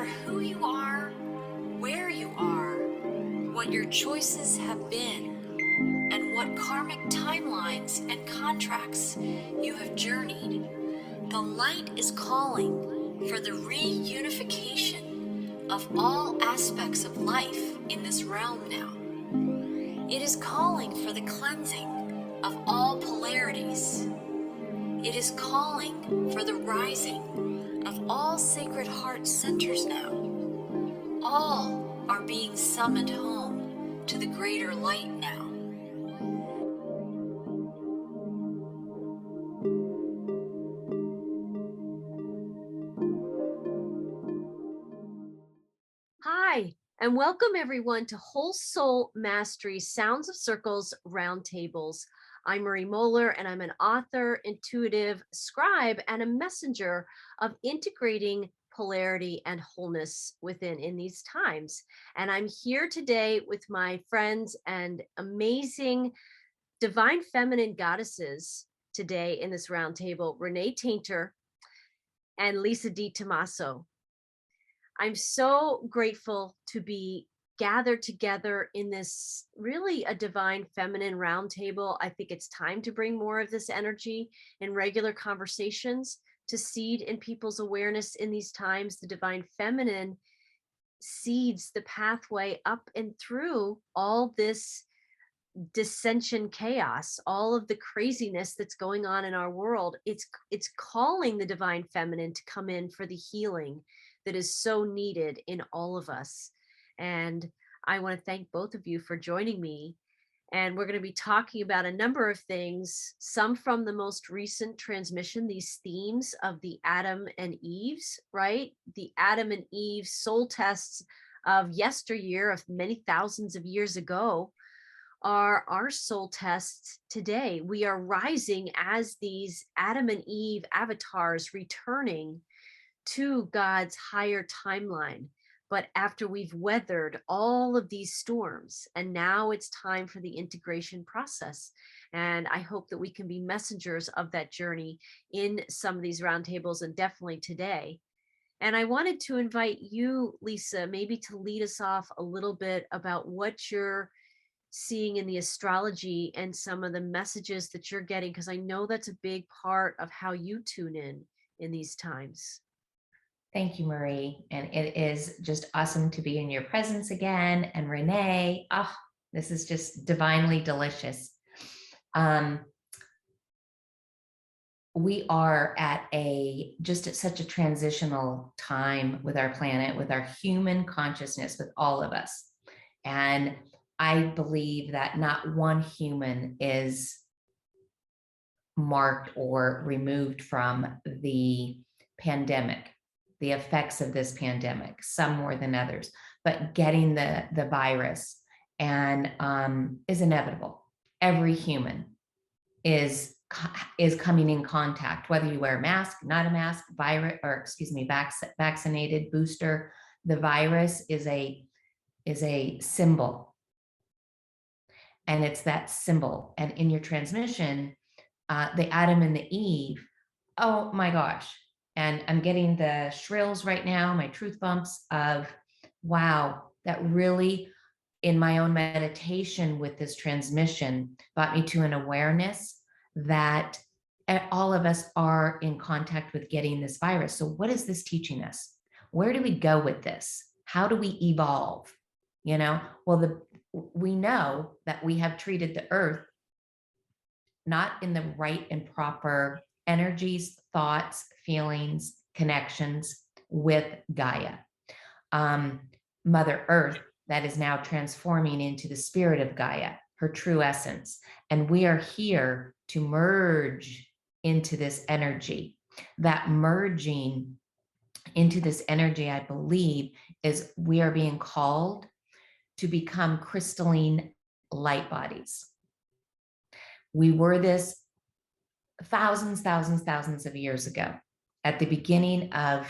matter who you are, where you are, what your choices have been, and what karmic timelines and contracts you have journeyed, the light is calling for the reunification of all aspects of life in this realm now. It is calling for the cleansing of all polarities. It is calling for the rising of all sacred heart centers now. All are being summoned home to the greater light now. Hi, and welcome everyone to Whole Soul Mastery Sounds of Circles Roundtables. I'm Marie Moeller, and I'm an author, intuitive, scribe, and a messenger of integrating polarity and wholeness within in these times. And I'm here today with my friends and amazing divine feminine goddesses today in this roundtable, Renee Tainter and Lisa D. Tomaso. I'm so grateful to be gathered together in this really a divine feminine roundtable. I think it's time to bring more of this energy in regular conversations to seed in people's awareness in these times. The divine feminine seeds the pathway up and through all this dissension chaos, all of the craziness that's going on in our world. It's calling the divine feminine to come in for the healing that is so needed in all of us. And I want to thank both of you for joining me. And we're going to be talking about a number of things, some from the most recent transmission, these themes of the Adam and Eve's, right? The Adam and Eve soul tests of yesteryear, of many thousands of years ago, are our soul tests today. We are rising as these Adam and Eve avatars returning to God's higher timeline. But after we've weathered all of these storms, and now it's time for the integration process. And I hope that we can be messengers of that journey in some of these roundtables, and definitely today. And I wanted to invite you, Lisa, maybe to lead us off a little bit about what you're seeing in the astrology and some of the messages that you're getting, because I know that's a big part of how you tune in these times. Thank you, Marie. And it is just awesome to be in your presence again. And Renee, this is just divinely delicious. We are at such a transitional time with our planet, with our human consciousness, with all of us. And I believe that not one human is marked or removed from the pandemic, the effects of this pandemic, some more than others, but getting the virus and is inevitable. Every human is coming in contact, whether you wear a mask, not a mask, vaccinated, booster. The virus is a symbol, and it's that symbol. And in your transmission, the Adam and the Eve, oh my gosh. And I'm getting the shrills right now, my truth bumps of, wow, that really, in my own meditation with this transmission, brought me to an awareness that all of us are in contact with getting this virus. So what is this teaching us? Where do we go with this? How do we evolve? Well, we know that we have treated the earth not in the right and proper energies, thoughts, feelings, connections with Gaia. Mother Earth, that is now transforming into the spirit of Gaia, her true essence. And we are here to merge into this energy. That merging into this energy, I believe, is we are being called to become crystalline light bodies. We were this thousands of years ago, at the beginning of,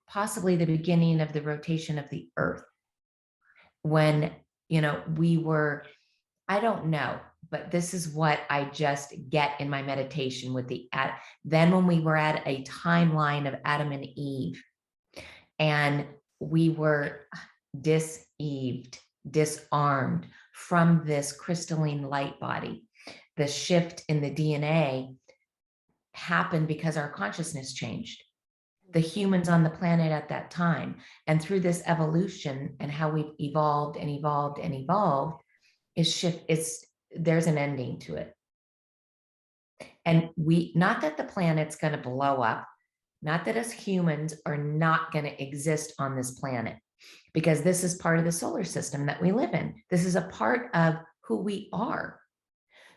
possibly the beginning of the rotation of the earth, when, we were, I don't know, but this is what I just get in my meditation with then when we were at a timeline of Adam and Eve, And we were diseased, disarmed from this crystalline light body. The shift in the DNA happened because our consciousness changed. The humans on the planet at that time. And through this evolution and how we've evolved and evolved and evolved, there's an ending to it. And not that the planet's going to blow up, not that us humans are not going to exist on this planet, because this is part of the solar system that we live in. This is a part of who we are.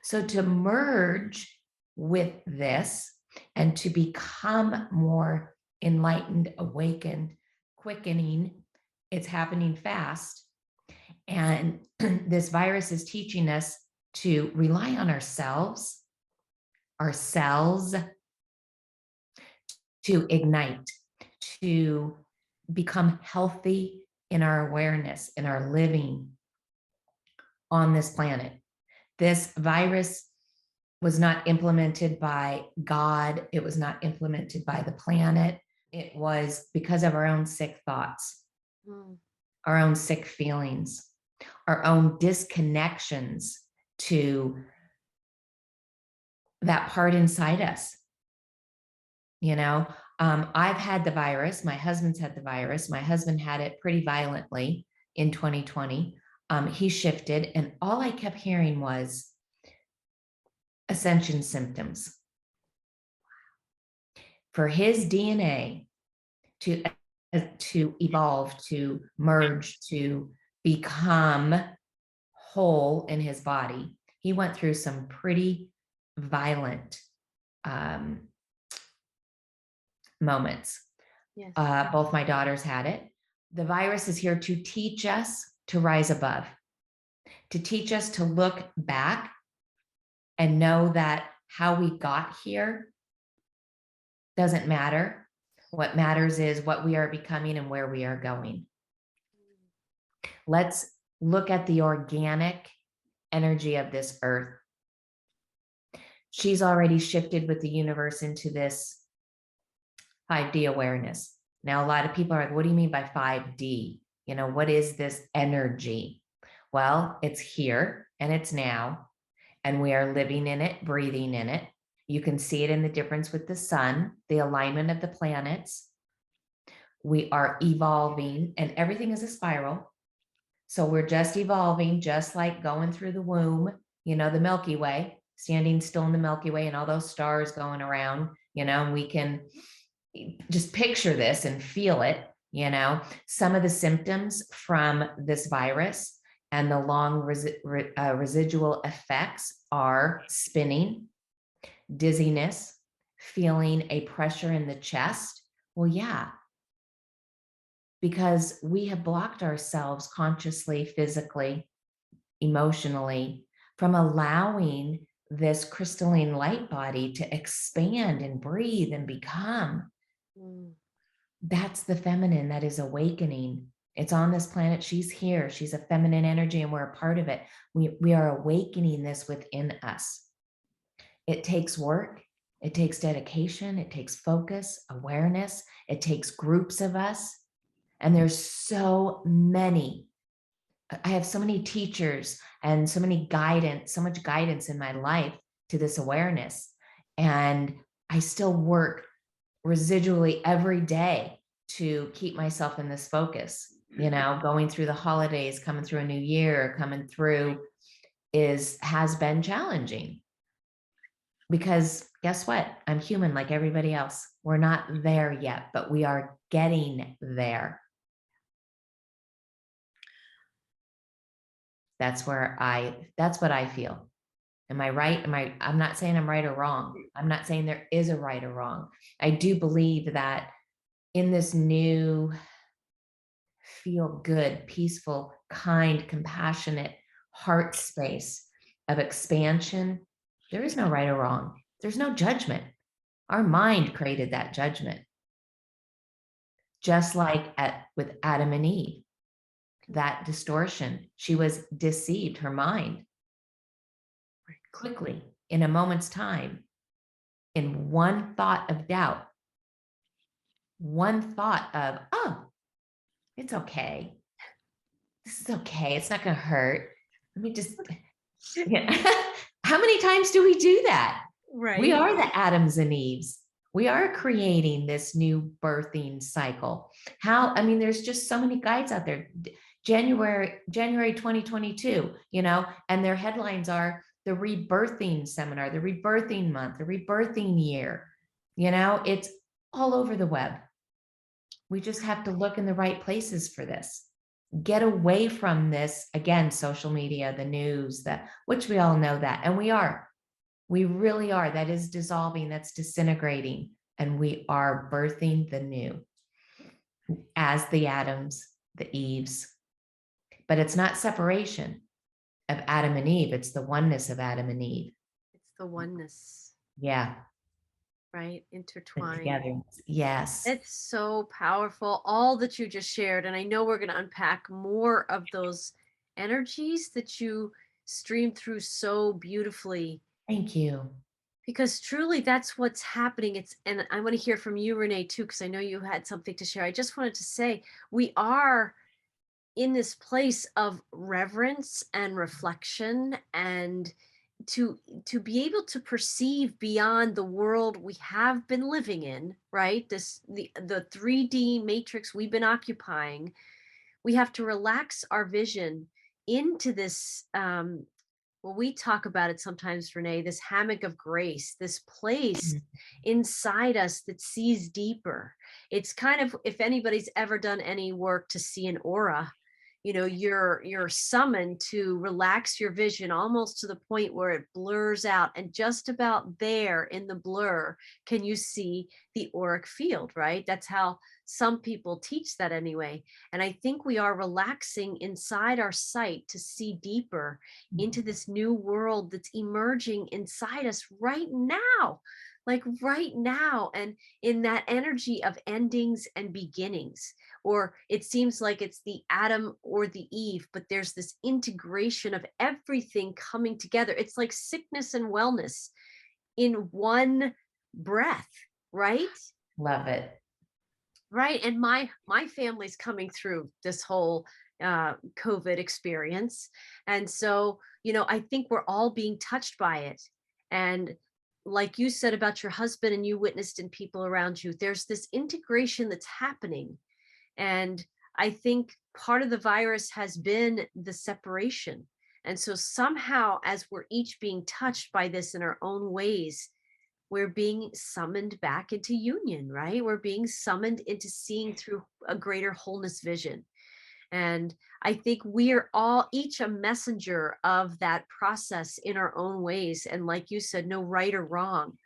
So to merge with this and to become more enlightened, awakened, quickening, it's happening fast. And this virus is teaching us to rely on ourselves to ignite, to become healthy in our awareness, in our living on this planet. This virus was not implemented by God. It was not implemented by the planet. It was because of our own sick thoughts, our own sick feelings, our own disconnections to that part inside us. I've had the virus. My husband's had the virus. My husband had it pretty violently in 2020. He shifted, and all I kept hearing was ascension symptoms. For his DNA to evolve, to merge, to become whole in his body, he went through some pretty violent moments. Yes. Both my daughters had it. The virus is here to teach us to rise above, to teach us to look back and know that how we got here doesn't matter. What matters is what we are becoming and where we are going. Let's look at the organic energy of this earth. She's already shifted with the universe into this 5D awareness. Now, a lot of people are like, what do you mean by 5D? What is this energy? Well, it's here and it's now, and we are living in it, breathing in it. You can see it in the difference with the sun, the alignment of the planets. We are evolving, and everything is a spiral. So we're just evolving, just like going through the womb, the Milky Way, standing still in the Milky Way and all those stars going around, and we can just picture this and feel it. Some of the symptoms from this virus and the long residual effects are spinning, dizziness, feeling a pressure in the chest. Well, yeah, because we have blocked ourselves consciously, physically, emotionally from allowing this crystalline light body to expand and breathe and become. That's the feminine that is awakening. It's on this planet. She's here. She's a feminine energy, and we're a part of it. We are awakening this within us. It takes work. It takes dedication. It takes focus, awareness. It takes groups of us. And there's so many. I have so many teachers and so much guidance in my life to this awareness. And I still work residually every day to keep myself in this focus. Going through the holidays, coming through a new year, coming through has been challenging, because guess what? I'm human like everybody else. We're not there yet, but we are getting there. That's what I feel. Am I right? I'm not saying I'm right or wrong. I'm not saying there is a right or wrong. I do believe that in this new, feel good, peaceful, kind, compassionate heart space of expansion, there is no right or wrong. There's no judgment. Our mind created that judgment. Just like with Adam and Eve, that distortion, she was deceived, her mind, quickly, in a moment's time, in one thought of doubt, one thought of, oh, It's okay. This is okay. It's not going to hurt. Let me just, yeah. How many times do we do that? Right. We are the Adams and Eves. We are creating this new birthing cycle. I mean, there's just so many guides out there. January 2022, and their headlines are the rebirthing seminar, the rebirthing month, the rebirthing year. It's all over the web. We just have to look in the right places for this. Get away from this, again, social media, the news, which we all know that. And we really are. That is dissolving, that's disintegrating. And we are birthing the new as the Adams, the Eves. But it's not separation of Adam and Eve. It's the oneness of Adam and Eve. It's the oneness. Yeah. Right. Intertwined. Together. Yes. It's so powerful. All that you just shared. And I know we're going to unpack more of those energies that you streamed through so beautifully. Thank you. Because truly that's what's happening. And I want to hear from you, Renee, too, because I know you had something to share. I just wanted to say we are in this place of reverence and reflection, and to be able to perceive beyond the world we have been living in, right? The 3D matrix we've been occupying. We have to relax our vision into this well, we talk about it sometimes, Renee, this hammock of grace, this place inside us that sees deeper. It's kind of, if anybody's ever done any work to see an aura, you're summoned to relax your vision almost to the point where it blurs out, and just about there in the blur can you see the auric field, right? That's how some people teach that anyway. And I think we are relaxing inside our sight to see deeper into this new world that's emerging inside us right now, like right now, and in that energy of endings and beginnings. Or it seems like it's the Adam or the Eve, but there's this integration of everything coming together. It's like sickness and wellness in one breath, right? Love it. Right. And my family's coming through this whole COVID experience. And so, I think we're all being touched by it. And like you said about your husband, and you witnessed in people around you, there's this integration that's happening. And I think part of the virus has been the separation. And so somehow, as we're each being touched by this in our own ways, we're being summoned back into union, right? We're being summoned into seeing through a greater wholeness vision. And I think we are all each a messenger of that process in our own ways. And like you said, no right or wrong.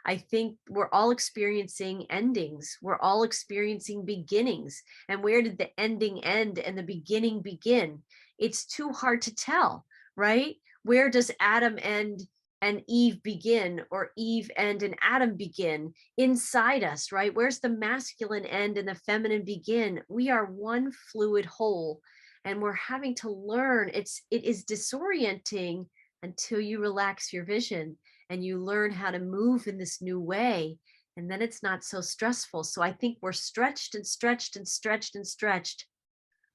I think we're all experiencing endings. We're all experiencing beginnings. And where did the ending end and the beginning begin? It's too hard to tell, right? Where does Adam end and Eve begin, or Eve end and Adam begin inside us, right? Where's the masculine end and the feminine begin? We are one fluid whole, and we're having to learn. It is disorienting until you relax your vision and you learn how to move in this new way. And then it's not so stressful. So I think we're stretched and stretched and stretched and stretched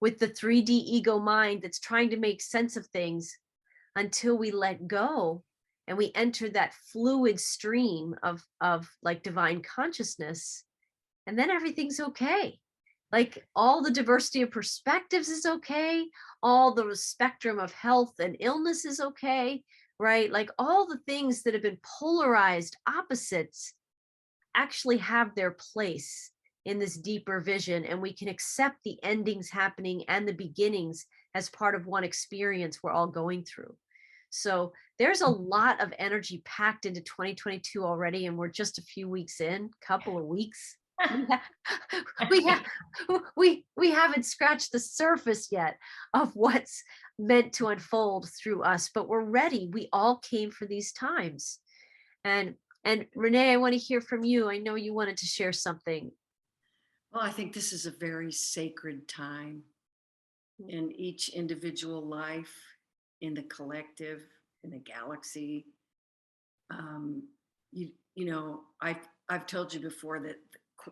with the 3D ego mind that's trying to make sense of things until we let go and we enter that fluid stream of like divine consciousness, and then everything's okay. Like all the diversity of perspectives is okay, all the spectrum of health and illness is okay, right? Like all the things that have been polarized opposites actually have their place in this deeper vision, and we can accept the endings happening and the beginnings as part of one experience we're all going through. So there's a lot of energy packed into 2022 already, and we're just a few weeks in, couple of weeks. We haven't scratched the surface yet of what's meant to unfold through us, but we're ready. We all came for these times. And Renee, I want to hear from you. I know you wanted to share something. Well, I think this is a very sacred time in each individual life, in the collective, in the galaxy. I've told you before that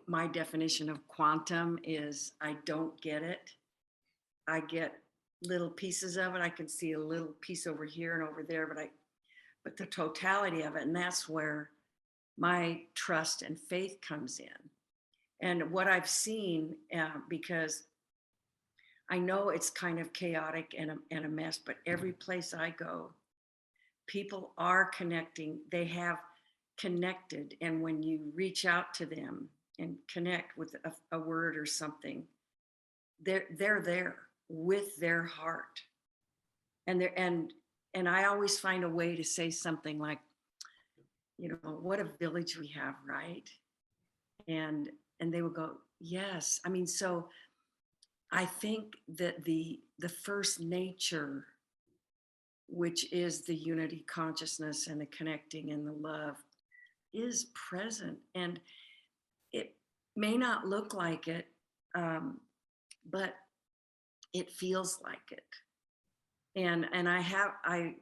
my definition of quantum is I don't get it, I get little pieces of it. I can see a little piece over here and over there, but the totality of it, and that's where my trust and faith comes in. And what I've seen, because I know it's kind of chaotic and a mess, but every place I go, people are connecting. They have connected. And when you reach out to them and connect with a word or something, they're there with their heart. And I always find a way to say something like, what a village we have, right? And they will go, yes. I mean, so I think that the first nature, which is the unity consciousness and the connecting and the love, is present. And it may not look like it, but it feels like it. And I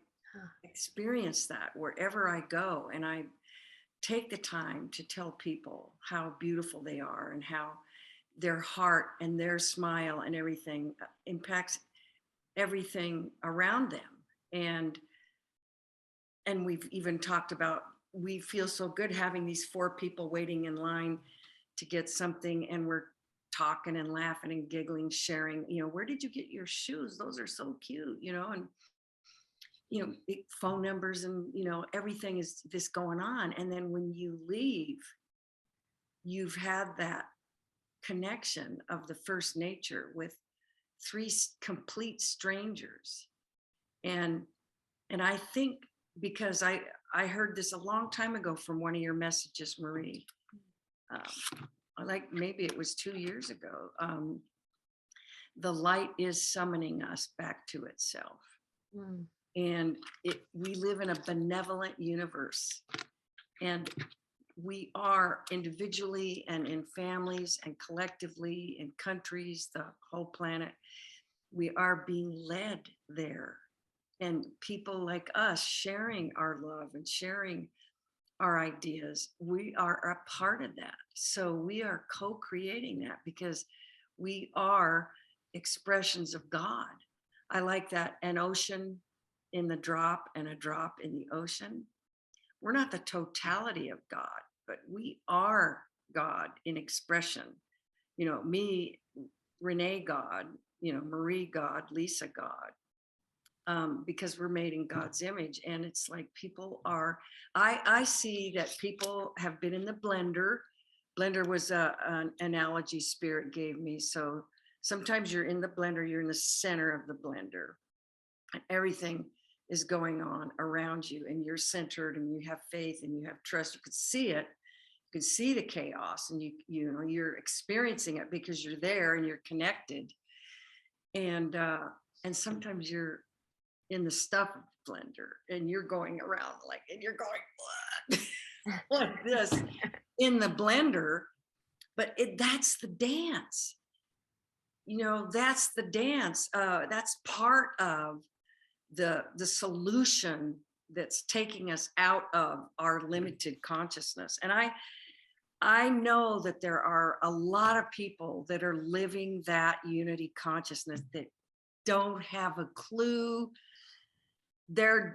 experience that wherever I go, and I take the time to tell people how beautiful they are and how their heart and their smile and everything impacts everything around them. And we've even talked about, we feel so good having these 4 people waiting in line to get something, and we're talking and laughing and giggling, sharing, where did you get your shoes? Those are so cute, and phone numbers and everything is this going on. And then when you leave, you've had that connection of the first nature with 3 complete strangers. And I think, because I heard this a long time ago from one of your messages, Marie, like maybe it was 2 years ago, the light is summoning us back to itself. And we live in a benevolent universe, and we are individually and in families and collectively in countries, the whole planet, we are being led there. And people like us sharing our love and sharing our ideas, we are a part of that. So we are co-creating that, because we are expressions of God. I like that. An ocean in the drop and a drop in the ocean. We're not the totality of God, but we are God in expression. Me, Renee God, Marie God, Lisa God, because we're made in God's image. And it's like people are, I see that people have been in the blender. Blender was an analogy Spirit gave me. So sometimes you're in the blender, you're in the center of the blender, and everything is going on around you, and you're centered, and you have faith, and you have trust. You could see it. You can see the chaos, and you're experiencing it because you're there and you're connected. And sometimes you're in the stuff of the blender, and you're going around and you're going like this in the blender. But that's the dance. That's the dance. That's part of the solution that's taking us out of our limited consciousness. And I know that there are a lot of people that are living that unity consciousness that don't have a clue.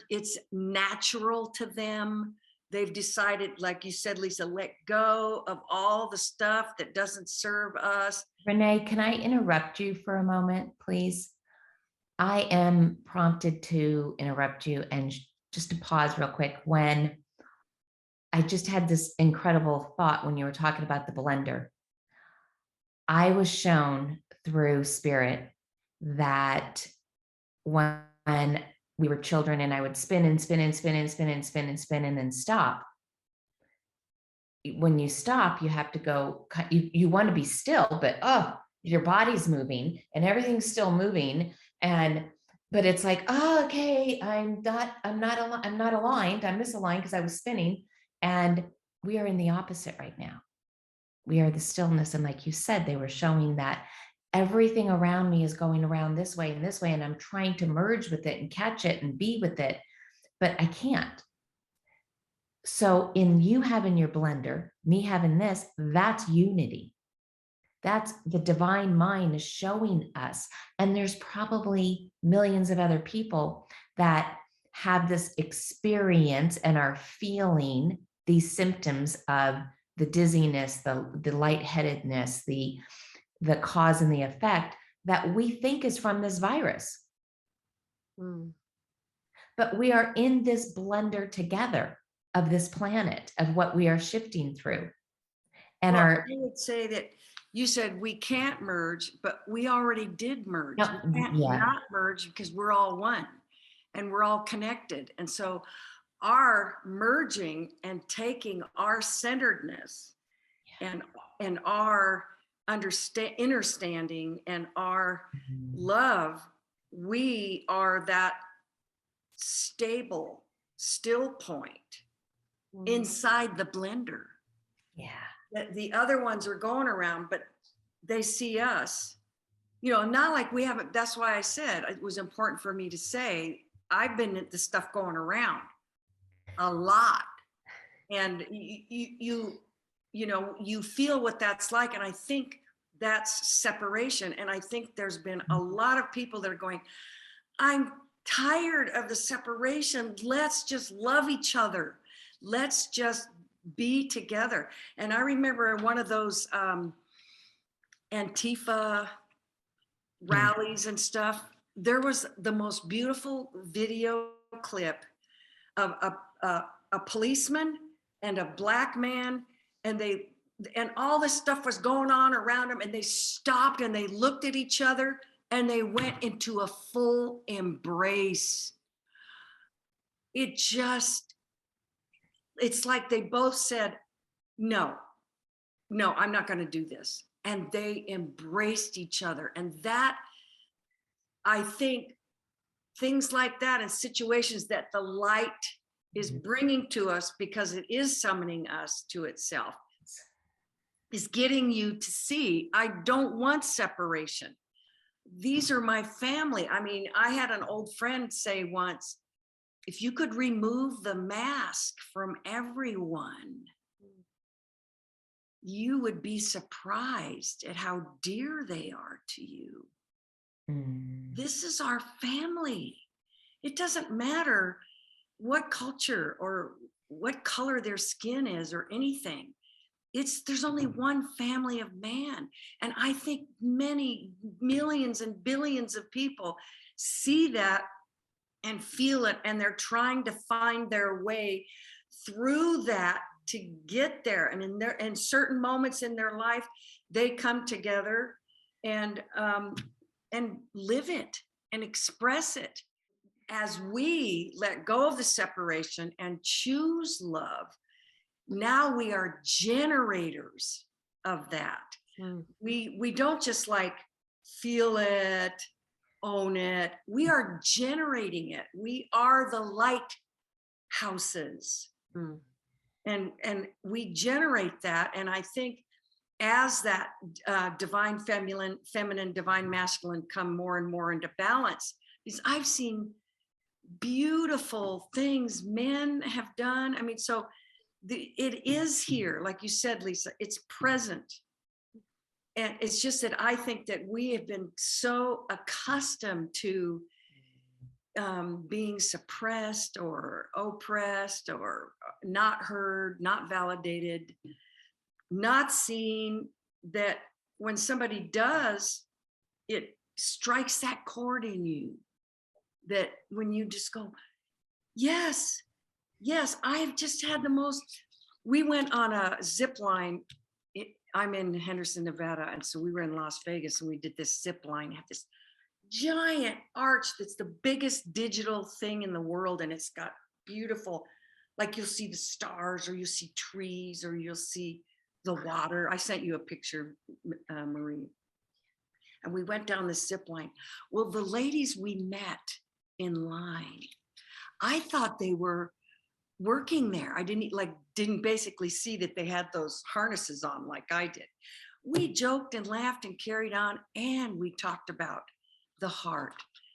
It's natural to them. They've decided, like you said, Lisa, let go of all the stuff that doesn't serve us. Renee, can I interrupt you for a moment, please? I am prompted to interrupt you and just to pause real quick. When I just had this incredible thought when you were talking about the blender, I was shown through Spirit that when we were children and I would spin and spin and spin and spin and spin and spin and then stop. When you stop, you have to go, you want to be still, but your body's moving and everything's still moving. But it's like, okay, I'm not aligned. I'm misaligned because I was spinning. And we are in the opposite right now. We are the stillness. And like you said, they were showing that everything around me is going around this way. And I'm trying to merge with it and catch it and be with it, but I can't. So in you having your blender, me having this, that's unity. That's the divine mind is showing us. And there's probably millions of other people that have this experience and are feeling these symptoms of the dizziness, the lightheadedness, the cause and the effect that we think is from this virus. Mm. But we are in this blender together of this planet, of what we are shifting through. And Well, our I would say that you said we can't merge, but we already did merge. No, We can't yeah. not merge because we're all one and we're all connected. And so our merging and taking our centeredness and our understanding and our love, we are that stable, still point inside the blender. Yeah. That the other ones are going around, but they see us, you know, not like we haven't. That's why I said it was important for me to say I've been at the stuff going around a lot, and you know, you feel what that's like, and I think that's separation. And I think there's been a lot of people that are going, I'm tired of the separation. Let's just love each other. Let's just be together. And I remember one of those Antifa rallies and stuff, there was the most beautiful video clip of a policeman and a black man, and all this stuff was going on around them, and they stopped and they looked at each other and they went into a full embrace. It's like they both said, no, I'm not going to do this. And they embraced each other. And that, I think, things like that and situations that the light is bringing to us, because it is summoning us to itself, is getting you to see, I don't want separation. These are my family. I mean, I had an old friend say once, if you could remove the mask from everyone, you would be surprised at how dear they are to you. This is our family. It doesn't matter what culture or what color their skin is or anything. There's only one family of man. And I think many millions and billions of people see that and feel it, and they're trying to find their way through that to get there. And in certain moments in their life, they come together and live it and express it. As we let go of the separation and choose love, now we are generators of that. We don't just like feel it, own it. We are generating it. We are the lighthouses. And we generate that. And I think as that divine feminine, divine masculine come more and more into balance, because I've seen beautiful things men have done. I mean, so it is here, like you said, Lisa, it's present. And it's just that I think that we have been so accustomed to being suppressed or oppressed or not heard, not validated, not seen, that when somebody does, it strikes that chord in you, that when you just go, yes, I've just had the most. We went on a zip line. I'm in Henderson, Nevada. And so we were in Las Vegas and we did this zip line, have this giant arch that's the biggest digital thing in the world. And it's got beautiful, like you'll see the stars or you'll see trees or you'll see the water. I sent you a picture, Marie. And we went down this zip line. Well, the ladies we met in line, I thought they were working there. I didn't basically see that they had those harnesses on like I did. We joked and laughed and carried on, and we talked about the heart,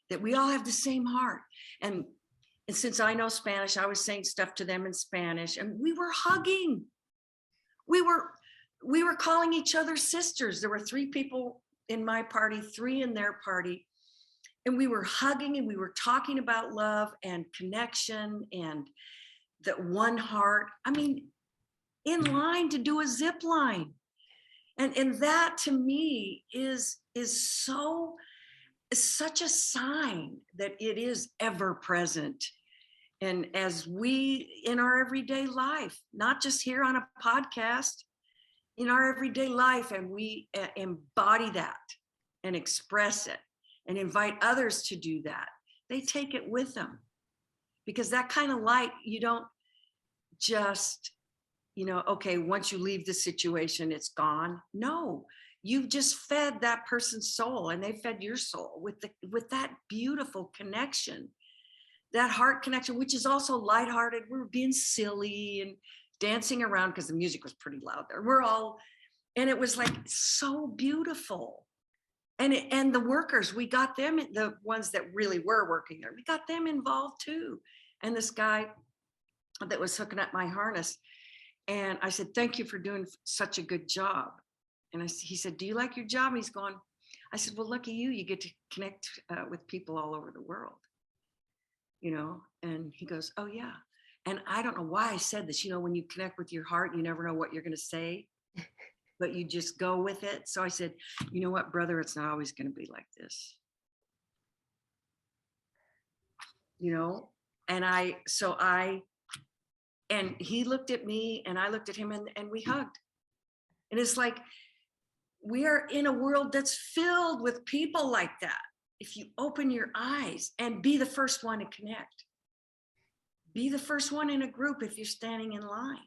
that we all have the same heart. And since I know Spanish, I was saying stuff to them in Spanish, and we were hugging. we were calling each other sisters. There were 3 people in my party, 3 in their party. And we were hugging and we were talking about love and connection and that one heart. I mean, in line to do a zip line. And that to me is such a sign that it is ever present. And as we, in our everyday life, not just here on a podcast, in our everyday life, and we embody that and express it and invite others to do that, they take it with them. Because that kind of light, you don't just, okay, once you leave the situation, it's gone. No, you've just fed that person's soul and they fed your soul with that beautiful connection, that heart connection, which is also lighthearted. We're being silly and dancing around because the music was pretty loud there. And it was like so beautiful. And the workers, we got them, the ones that really were working there, we got them involved too. And this guy that was hooking up my harness, and I said, thank you for doing such a good job. And he said, do you like your job? And he's going, I said, well, lucky you get to connect with people all over the world, and he goes, oh yeah. And I don't know why I said this, when you connect with your heart, you never know what you're going to say, but you just go with it. So I said, you know what, brother, it's not always going to be like this, and he looked at me and I looked at him and we hugged. And it's like, we are in a world that's filled with people like that. If you open your eyes and be the first one to connect, be the first one in a group if you're standing in line,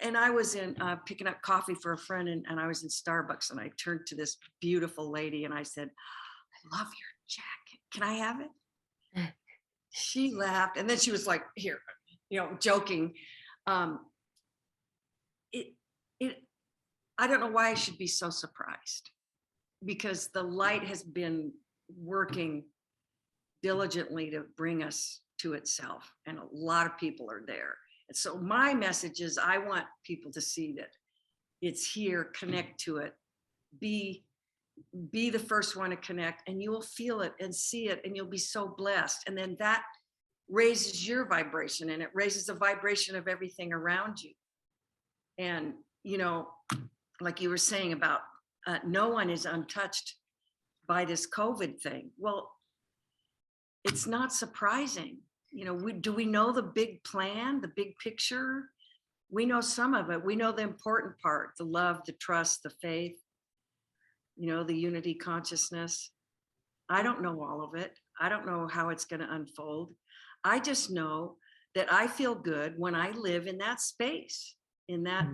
and I was in picking up coffee for a friend and I was in Starbucks and I turned to this beautiful lady and I said, I love your jacket. Can I have it? She laughed and then she was like, here, joking. I don't know why I should be so surprised, because the light has been working diligently to bring us to itself, and a lot of people are there. And so my message is, I want people to see that it's here, connect to it, be the first one to connect, and you will feel it and see it, and you'll be so blessed. And then that raises your vibration, and it raises the vibration of everything around you. And, like you were saying about no one is untouched by this COVID thing. Well, it's not surprising. Do we know the big plan, the big picture? We know some of it. We know the important part, the love, the trust, the faith, the unity consciousness. I don't know all of it. I don't know how it's going to unfold. I just know that I feel good when I live in that space, in that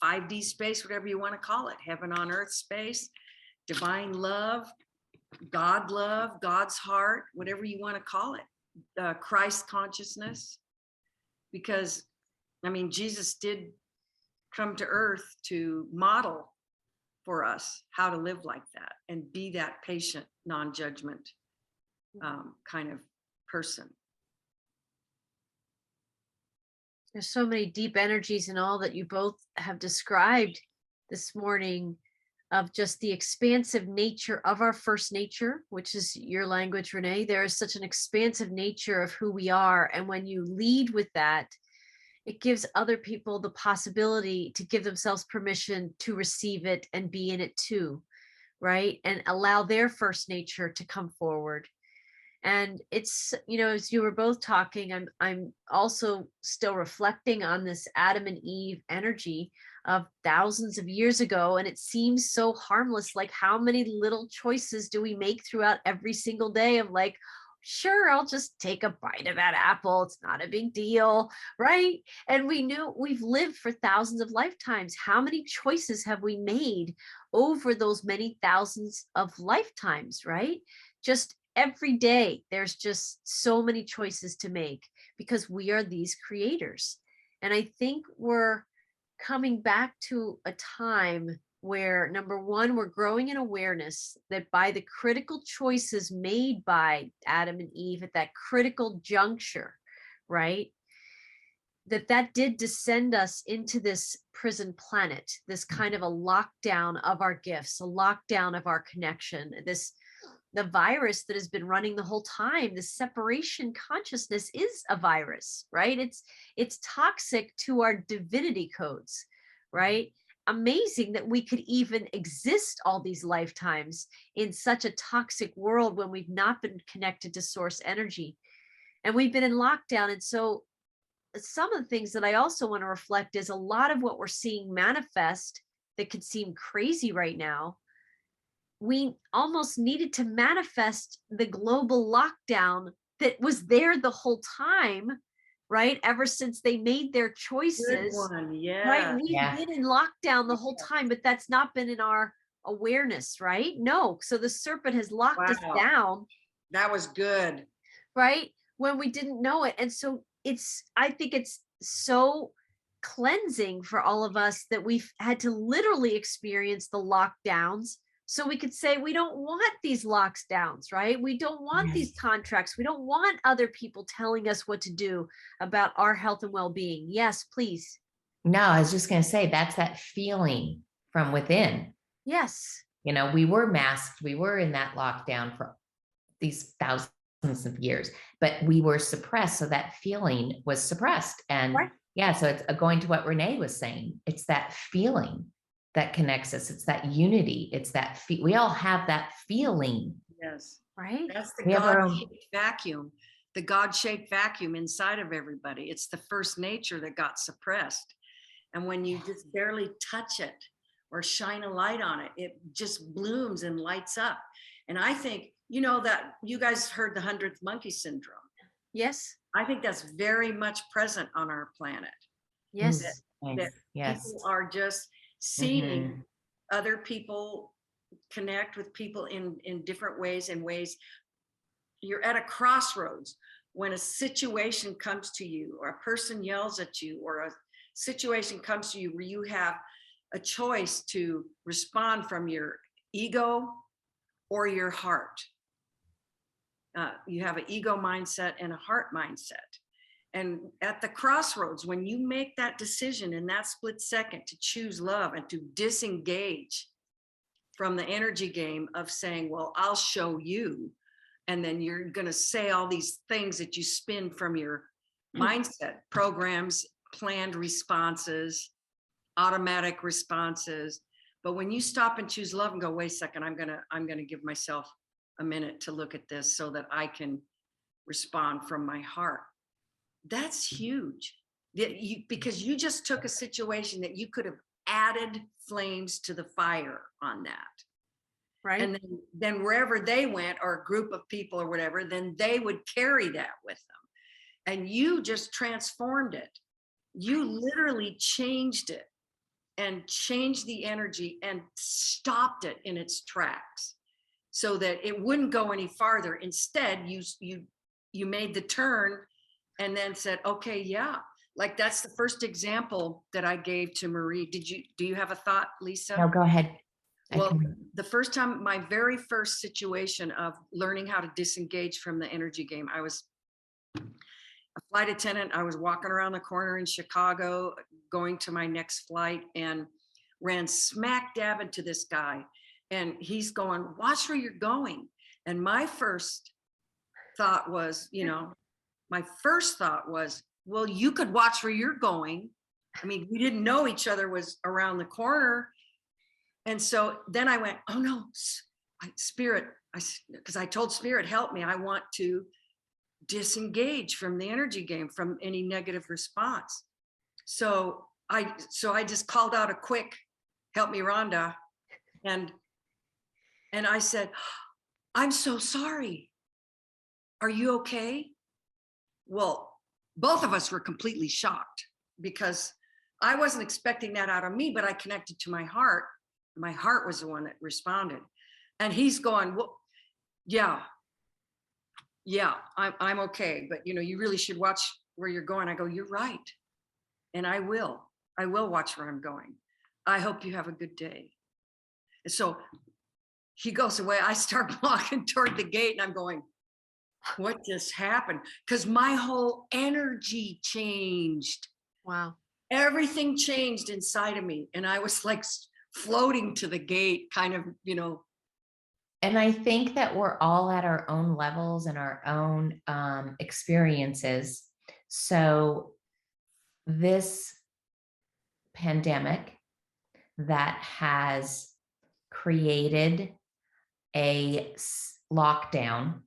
5D space, whatever you want to call it, heaven on earth space, divine love, God's heart, whatever you want to call it, Christ consciousness. Because, Jesus did come to earth to model for us how to live like that and be that patient, non-judgment kind of person. There's so many deep energies in all that you both have described this morning, of just the expansive nature of our first nature, which is your language, Renee. There is such an expansive nature of who we are. And when you lead with that, it gives other people the possibility to give themselves permission to receive it and be in it too, right? And allow their first nature to come forward. And it's, as you were both talking, I'm also still reflecting on this Adam and Eve energy of thousands of years ago. And it seems so harmless. Like, how many little choices do we make throughout every single day of like, sure, I'll just take a bite of that apple. It's not a big deal, right? And we knew we've lived for thousands of lifetimes. How many choices have we made over those many thousands of lifetimes, right? Just every day, there's just so many choices to make because we are these creators. And I think we're coming back to a time where, number one, we're growing in awareness that by the critical choices made by Adam and Eve at that critical juncture, right? that did descend us into this prison planet, this kind of a lockdown of our gifts, a lockdown of our connection, the virus that has been running the whole time. The separation consciousness is a virus, right? It's toxic to our divinity codes, right? Amazing that we could even exist all these lifetimes in such a toxic world when we've not been connected to source energy. And we've been in lockdown. And so some of the things that I also want to reflect is a lot of what we're seeing manifest that could seem crazy right now. We almost needed to manifest the global lockdown that was there the whole time, right? Ever since they made their Good choices, one. right? Yeah. We've Yeah. been in lockdown the whole time, but that's not been in our awareness, right? No. So the serpent has locked us Wow. down, That was good. right? When we didn't know it. And so I think it's so cleansing for all of us that we've had to literally experience the lockdowns so we could say we don't want these lockdowns, right? We don't want Yes. these contracts. We don't want other people telling us what to do about our health and well-being. Yes, please. No, I was just going to say that's that feeling from within. Yes. You know, we were masked. We were in that lockdown for these thousands of years, but we were suppressed. So that feeling was suppressed. And Right. yeah, so it's going to what Renee was saying. It's that feeling that connects us. It's that unity. It's that we all have that feeling. Yes. Right. That's the We have our own- God-shaped vacuum, the God-shaped vacuum inside of everybody. It's the first nature that got suppressed. And when you just barely touch it or shine a light on it, it just blooms and lights up. And I think, you know, that you guys heard the 100th monkey syndrome. Yes. I think that's very much present on our planet. Yes. That Yes. people are just seeing other people connect with people in different ways, in ways. You're at a crossroads when a situation comes to you, or a person yells at you, or a situation comes to you where you have a choice to respond from your ego or your heart. You have an ego mindset and a heart mindset. And at the crossroads, when you make that decision in that split second to choose love and to disengage from the energy game of saying, well, I'll show you. And then you're going to say all these things that you spin from your mindset, programs, planned responses, automatic responses. But when you stop and choose love and go, wait a second, I'm going to give myself a minute to look at this so that I can respond from my heart. That's huge. Because you just took a situation that you could have added flames to the fire on that. Right. And then wherever they went, or a group of people or whatever, then they would carry that with them. And you just transformed it. You literally changed it and changed the energy and stopped it in its tracks so that it wouldn't go any farther. Instead, you made the turn and then said, okay, yeah. Like that's the first example that I gave to Marie. Do you have a thought, Lisa? No, go ahead. Well, the first time, my very first situation of learning how to disengage from the energy game, I was a flight attendant. I was walking around the corner in Chicago, going to my next flight, and ran smack dab into this guy. And he's going, watch where you're going. And my first thought was, well, you could watch where you're going. I mean, we didn't know each other was around the corner. And so then I went, oh no, Spirit, because I told Spirit, help me. I want to disengage from the energy game, from any negative response. So I just called out a quick, help me, Rhonda. And I said, I'm so sorry. Are you okay? Well, both of us were completely shocked because I wasn't expecting that out of me, but I connected to my heart. My heart was the one that responded. And he's going, well, yeah, I'm okay. But you really should watch where you're going. I go, you're right. And I will watch where I'm going. I hope you have a good day. And so he goes away. I start walking toward the gate and I'm going, what just happened? Because my whole energy changed. Wow. Everything changed inside of me. And I was like floating to the gate, kind of, And I think that we're all at our own levels and our own experiences. So this pandemic that has created a lockdown,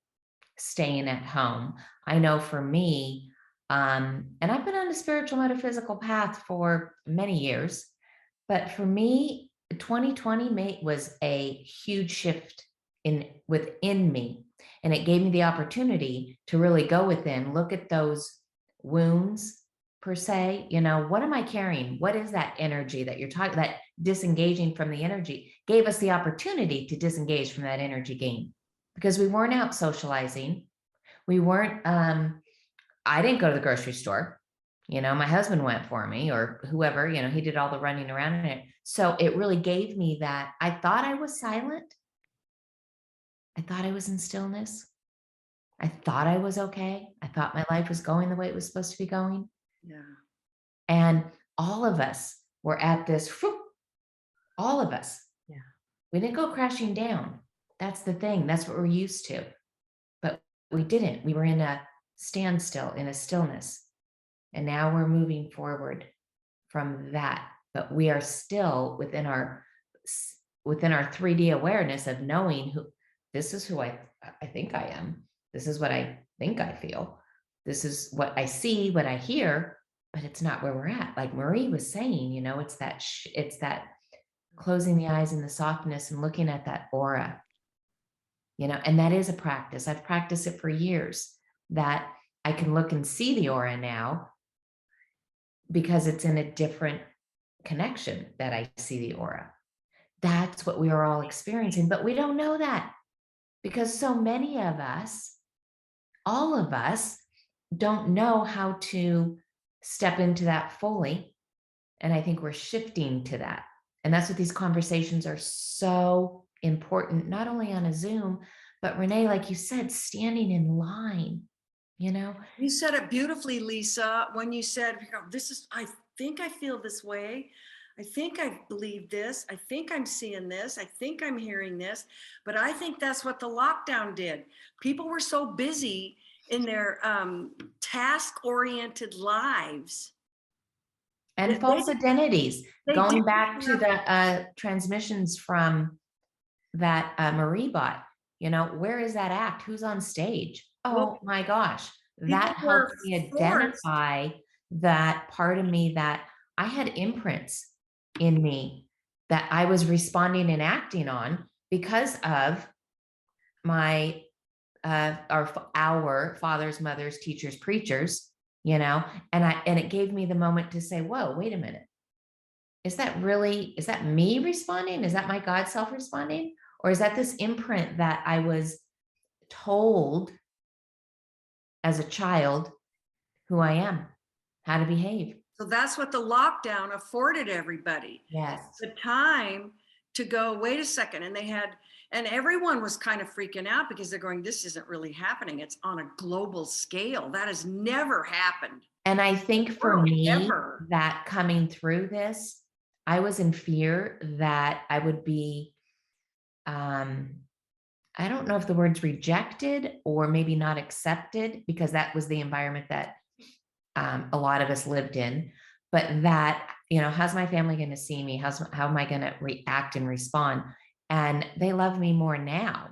staying at home. I know for me, and I've been on a spiritual metaphysical path for many years, but for me, 2020 was a huge shift within me. And it gave me the opportunity to really go within, look at those wounds per se. What am I carrying? What is that energy that you're talking, that disengaging from the energy gave us the opportunity to disengage from that energy gain, because we weren't out socializing. We weren't, I didn't go to the grocery store. My husband went for me, or whoever, he did all the running around in it. So it really gave me that. I thought I was silent. I thought I was in stillness. I thought I was okay. I thought my life was going the way it was supposed to be going. Yeah. And all of us were at this, all of us. Yeah. We didn't go crashing down. That's the thing. That's what we're used to. But we didn't. We were in a standstill, in a stillness. And now we're moving forward from that. But we are still within our 3D awareness of knowing this is who I think I am. This is what I think I feel. This is what I see, what I hear, but it's not where we're at. Like Marie was saying, it's that closing the eyes and the softness and looking at that aura, and that is a practice. I've practiced it for years, that I can look and see the aura now because it's in a different connection that I see the aura. That's what we are all experiencing, but we don't know that because so many of us, all of us, don't know how to step into that fully. And I think we're shifting to that. And that's what these conversations are so important, not only on a Zoom, but Renee, like you said, standing in line, You said it beautifully, Lisa, when you said, I think I feel this way. I think I believe this. I think I'm seeing this. I think I'm hearing this. But I think that's what the lockdown did. People were so busy in their task-oriented lives. And false identities. Going back to the transmissions from that Marie bot, where is that act? Who's on stage? Oh my gosh. That helps me identify that part of me that I had imprints in me that I was responding and acting on because of my our fathers, mothers, teachers, preachers, and it gave me the moment to say, whoa, wait a minute. Is that me responding? Is that my God self responding? Or is that this imprint that I was told as a child who I am, how to behave? So that's what the lockdown afforded everybody. Yes. The time to go, wait a second. And everyone was kind of freaking out because they're going, this isn't really happening. It's on a global scale. That has never happened. And I think for me, that coming through this, I was in fear that I would be, I don't know if the word's rejected or maybe not accepted, because that was the environment that a lot of us lived in. But that, how's my family going to see me? How am I going to react and respond? And they love me more now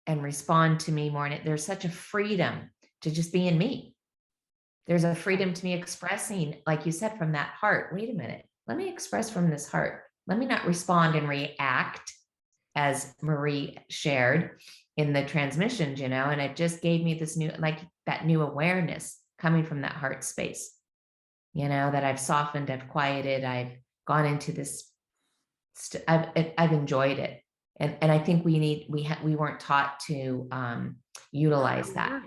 and respond to me more. And there's such a freedom to just being me. There's a freedom to me expressing, like you said, from that heart. Wait a minute, let me express from this heart. Let me not respond and react, as Marie shared in the transmissions, and it just gave me this new, like that new awareness coming from that heart space, that I've softened, I've quieted, I've gone into this, I've enjoyed it. And I think we weren't taught to utilize that.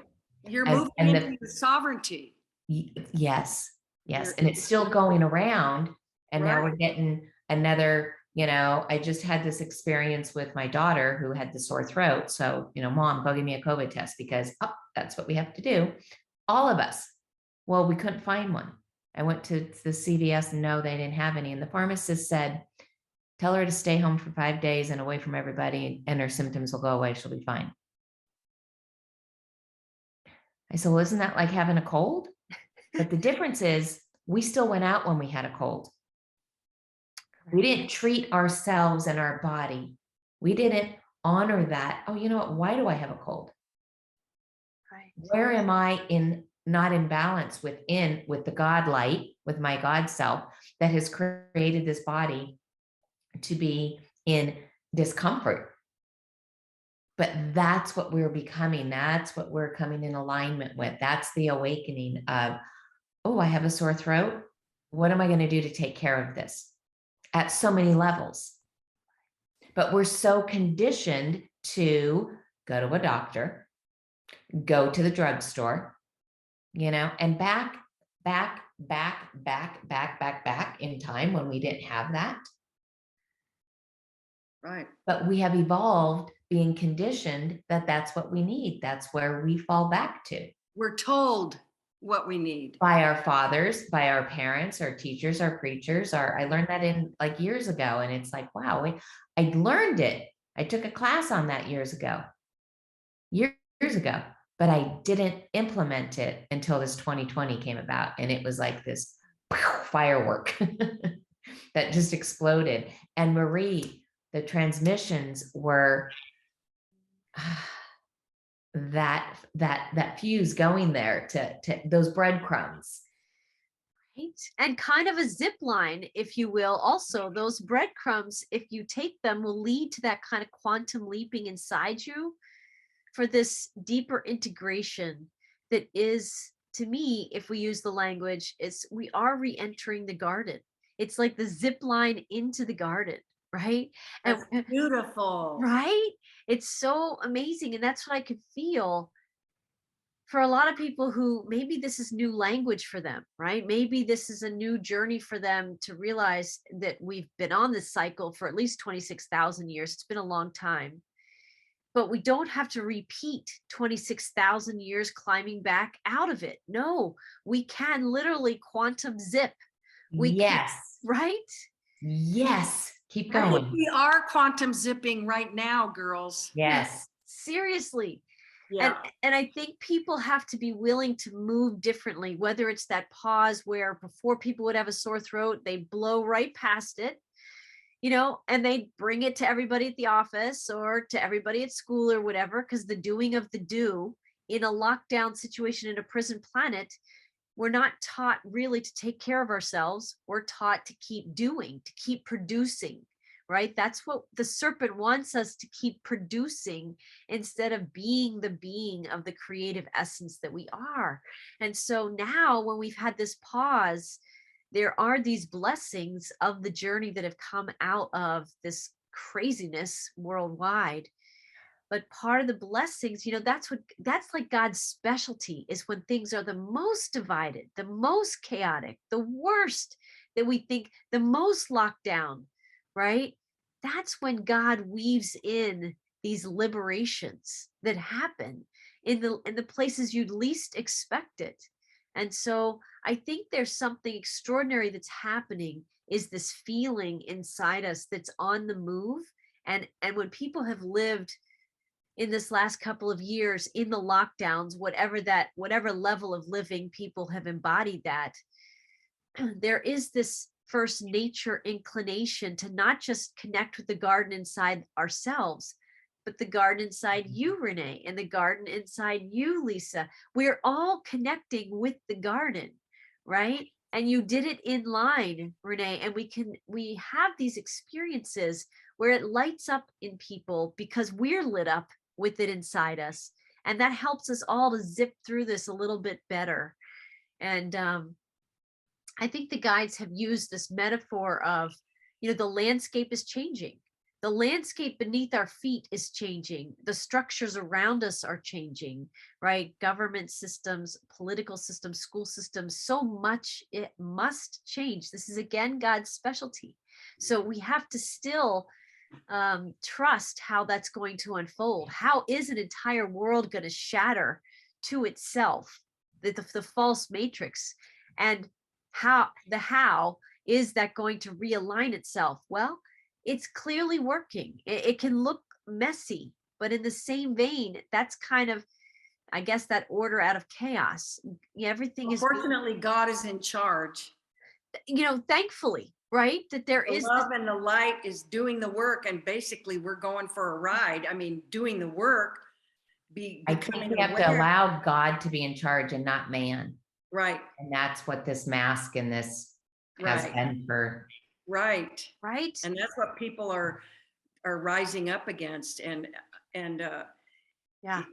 You're moving into the sovereignty. Yes. And it's still going around. And now we're getting another, I just had this experience with my daughter who had the sore throat. So, Mom, go give me a COVID test, because that's what we have to do. All of us. Well, we couldn't find one. I went to the CVS and no, they didn't have any. And the pharmacist said, tell her to stay home for 5 days and away from everybody, and her symptoms will go away. She'll be fine. I said, well, isn't that like having a cold? But the difference is we still went out when we had a cold. We didn't treat ourselves and our body. We didn't honor that. Oh, you know what? Why do I have a cold? Right. Where am I not in balance with the God light, with my God self that has created this body to be in discomfort? But that's what we're becoming. That's what we're coming in alignment with. That's the awakening of, oh, I have a sore throat. What am I going to do to take care of this? At so many levels. But we're so conditioned to go to a doctor, go to the drugstore, and back in time when we didn't have that. Right. But we have evolved being conditioned that that's what we need. That's where we fall back to. We're told what we need. By our fathers, by our parents, our teachers, our preachers. I learned that in like years ago. And it's like, wow, I learned it. I took a class on that years ago, but I didn't implement it until this 2020 came about. And it was like this firework that just exploded. And Marie, the transmissions were that fuse going there to those breadcrumbs. Right. And kind of a zip line, if you will. Also, those breadcrumbs, if you take them, will lead to that kind of quantum leaping inside you for this deeper integration that is, to me, if we use the language, we are re-entering the garden. It's like the zip line into the garden, right? That's beautiful. Right? It's so amazing. And that's what I could feel for a lot of people who maybe this is new language for them, right? Maybe this is a new journey for them to realize that we've been on this cycle for at least 26,000 years. It's been a long time. But we don't have to repeat 26,000 years climbing back out of it. No, we can literally quantum zip. Yes. Right? Yes. Keep I going. think we are quantum zipping right now, girls. Yes. Seriously. Yeah. And I think people have to be willing to move differently, whether it's that pause where before people would have a sore throat, they blow right past it, and they bring it to everybody at the office or to everybody at school or whatever, because the doing of the do in a lockdown situation in a prison planet, we're not taught really to take care of ourselves. We're taught to keep doing, to keep producing, right? That's what the serpent wants us to keep producing instead of being the being of the creative essence that we are. And so now when we've had this pause, there are these blessings of the journey that have come out of this craziness worldwide. But part of the blessings, that's like God's specialty, is when things are the most divided, the most chaotic, the worst, that we think the most locked down, right? That's when God weaves in these liberations that happen in the places you'd least expect it. And so I think there's something extraordinary that's happening, is this feeling inside us that's on the move. And when people have lived in this last couple of years in the lockdowns, whatever level of living people have embodied that, there is this first nature inclination to not just connect with the garden inside ourselves, but the garden inside you, Renee, and the garden inside you, Lisa. We're all connecting with the garden, right? And you did it in line, Renee, and we have these experiences where it lights up in people because we're lit up with it inside us. And that helps us all to zip through this a little bit better. And I think the guides have used this metaphor of, the landscape is changing. The landscape beneath our feet is changing. The structures around us are changing, right? Government systems, political systems, school systems, so much it must change. This is, again, God's specialty. So we have to still trust how that's going to unfold. How is an entire world going to shatter to itself, the false matrix. And how is that going to realign itself? Well, it's clearly working. It can look messy, but in the same vein, that's kind of, I guess, that order out of chaos. Everything is, Fortunately, God is in charge. thankfully, right? That there The is love and the light is doing the work, and basically we're going for a ride. I mean, doing the work, I think becoming we have to aware. allow God to be in charge and not man. Right, And that's what this mask and this has Right. been for. right. right. And that's what people are rising up against. And Yeah.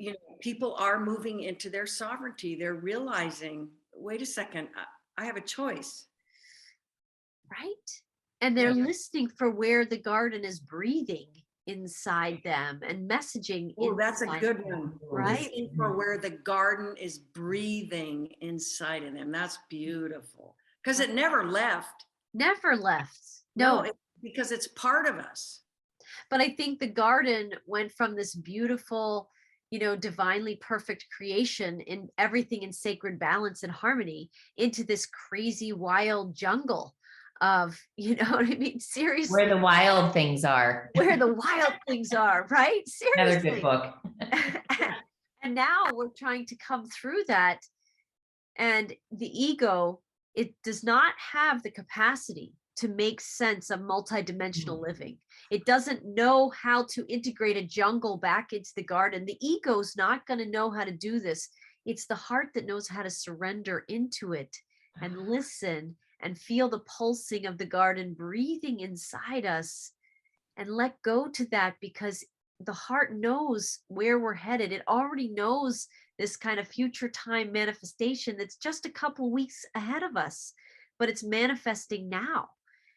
people are moving into their sovereignty. They're realizing, wait a second, I have a choice. Right. And they're Yeah. listening for where the garden is breathing inside them and messaging. Oh, that's a inside good them, one. right? Listening for where the garden is breathing inside of them. That's beautiful. Because it never left. Never left. No, Because it's part of us. but I think the garden went from this beautiful, divinely perfect creation in everything in sacred balance and harmony into this crazy wild jungle of, what I mean? Seriously, Where the wild things are. where the wild things are, right? Another Seriously. good book. And now we're trying to come through that. And the ego, it does not have the capacity to make sense of multidimensional living. It doesn't know how to integrate a jungle back into the garden. The ego's not going to know how to do this. It's the heart that knows how to surrender into it and listen and feel the pulsing of the garden breathing inside us and let go to that, because the heart knows where we're headed. It already knows this kind of future time manifestation that's just a couple weeks ahead of us, but it's manifesting now.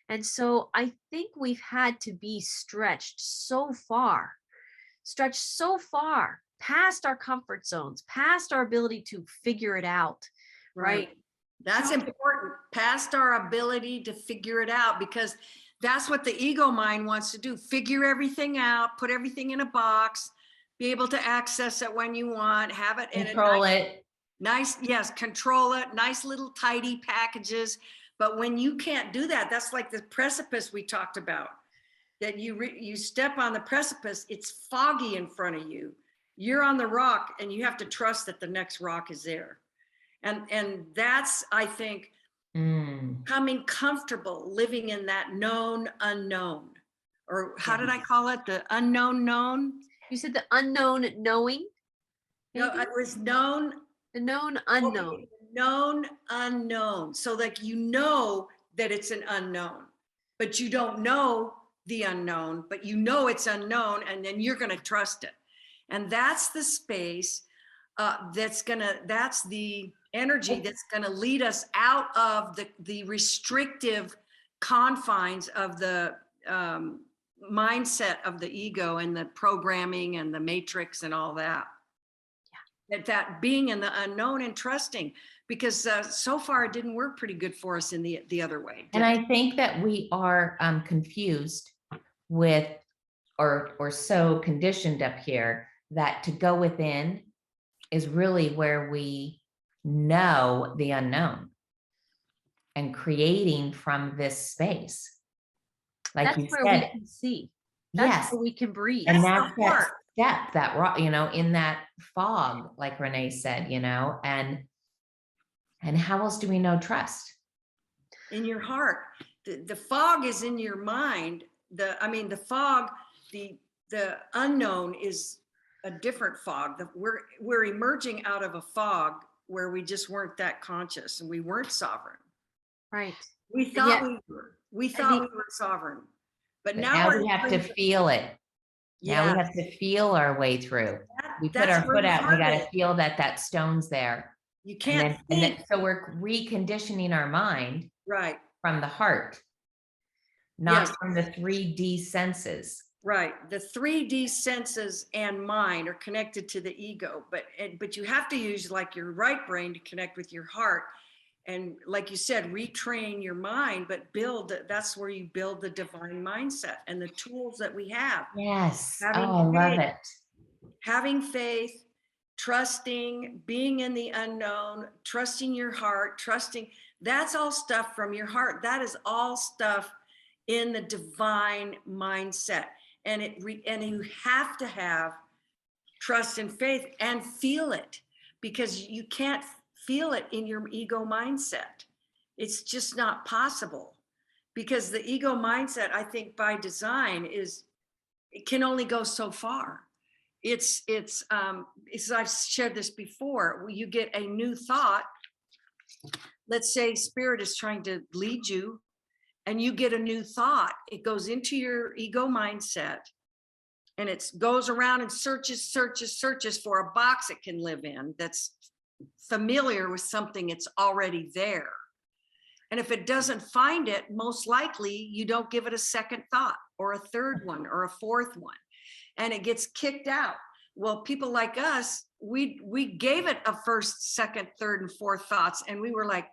And so I think we've had to be stretched so far past our comfort zones, past our ability to figure it out, right? That's important. Past our ability to figure it out, because that's what the ego mind wants to do. Figure everything out, put everything in a box, be able to access it when you want, have it in Control a it. nice, yes, control it, nice little tidy packages. But when you can't do that, that's like the precipice we talked about, that you step on the precipice, it's foggy in front of you. You're on the rock and you have to trust that the next rock is there. And that's, I think, becoming comfortable living in that known unknown. Or how did I call it? The unknown known? You said the unknown knowing? No, maybe? it was known. The known unknown. Okay, known unknown. So like you know that it's an unknown, but you don't know the unknown, but you know it's unknown, and then you're going to trust it. And that's the space that's the energy that's going to lead us out of the restrictive confines of the mindset of the ego and the programming and the matrix and all that. Yeah. That being in the unknown and trusting, because so far it didn't work pretty good for us in the other way. And I think that we are confused with, or so conditioned up here, that to go within is really where we know the unknown and creating from this space. Like That's you where said, we can see. That's yes, where we can breathe. and That's that's the that part. step, that rock, in that fog, like Renee said, and how else do we know trust? In your heart. The fog is in your mind. The fog, the unknown is a different fog. We're emerging out of a fog where we just weren't that conscious and we weren't sovereign. Right. We thought we were. We thought we were sovereign. But now we have to feel it. Now we have to feel our way through. We put our foot out. We got to feel that stone's there. You can't and then so we're reconditioning our mind, right, from the heart, not from the 3D senses. Right. The 3D senses and mind are connected to the ego, but you have to use like your right brain to connect with your heart. And like you said, retrain your mind, but that's where you build the divine mindset and the tools that we have. Yes. I love it. Having faith, trusting, being in the unknown, trusting your heart, trusting, that's all stuff from your heart. That is all stuff in the divine mindset. And and you have to have trust and faith and feel it, because you can't feel it in your ego mindset. It's just not possible, because the ego mindset, I think by design, it can only go so far. It's I've shared this before. You get a new thought. Let's say spirit is trying to lead you, and you get a new thought. It goes into your ego mindset, and it goes around and searches for a box it can live in that's familiar with something it's already there. And if it doesn't find it, most likely you don't give it a second thought or a third one or a fourth one, and it gets kicked out. Well, people like us, we gave it a first, second, third, and fourth thoughts, and we were like,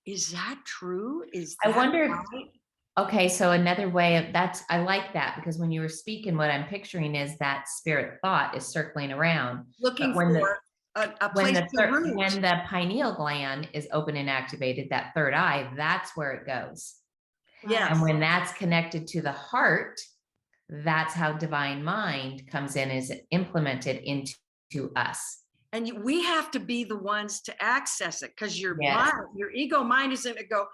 is that true? Is that I wonder, right? okay, so another way of that's, I like that, because when you were speaking, what I'm picturing is that spirit thought is circling around. Looking But when for a place to root. when the pineal gland is open and activated, that third eye, that's where it goes. Yes. And when that's connected to the heart, that's how divine mind comes in, is implemented into us. And we have to be the ones to access it, because your Yes. mind, your ego mind isn't to go,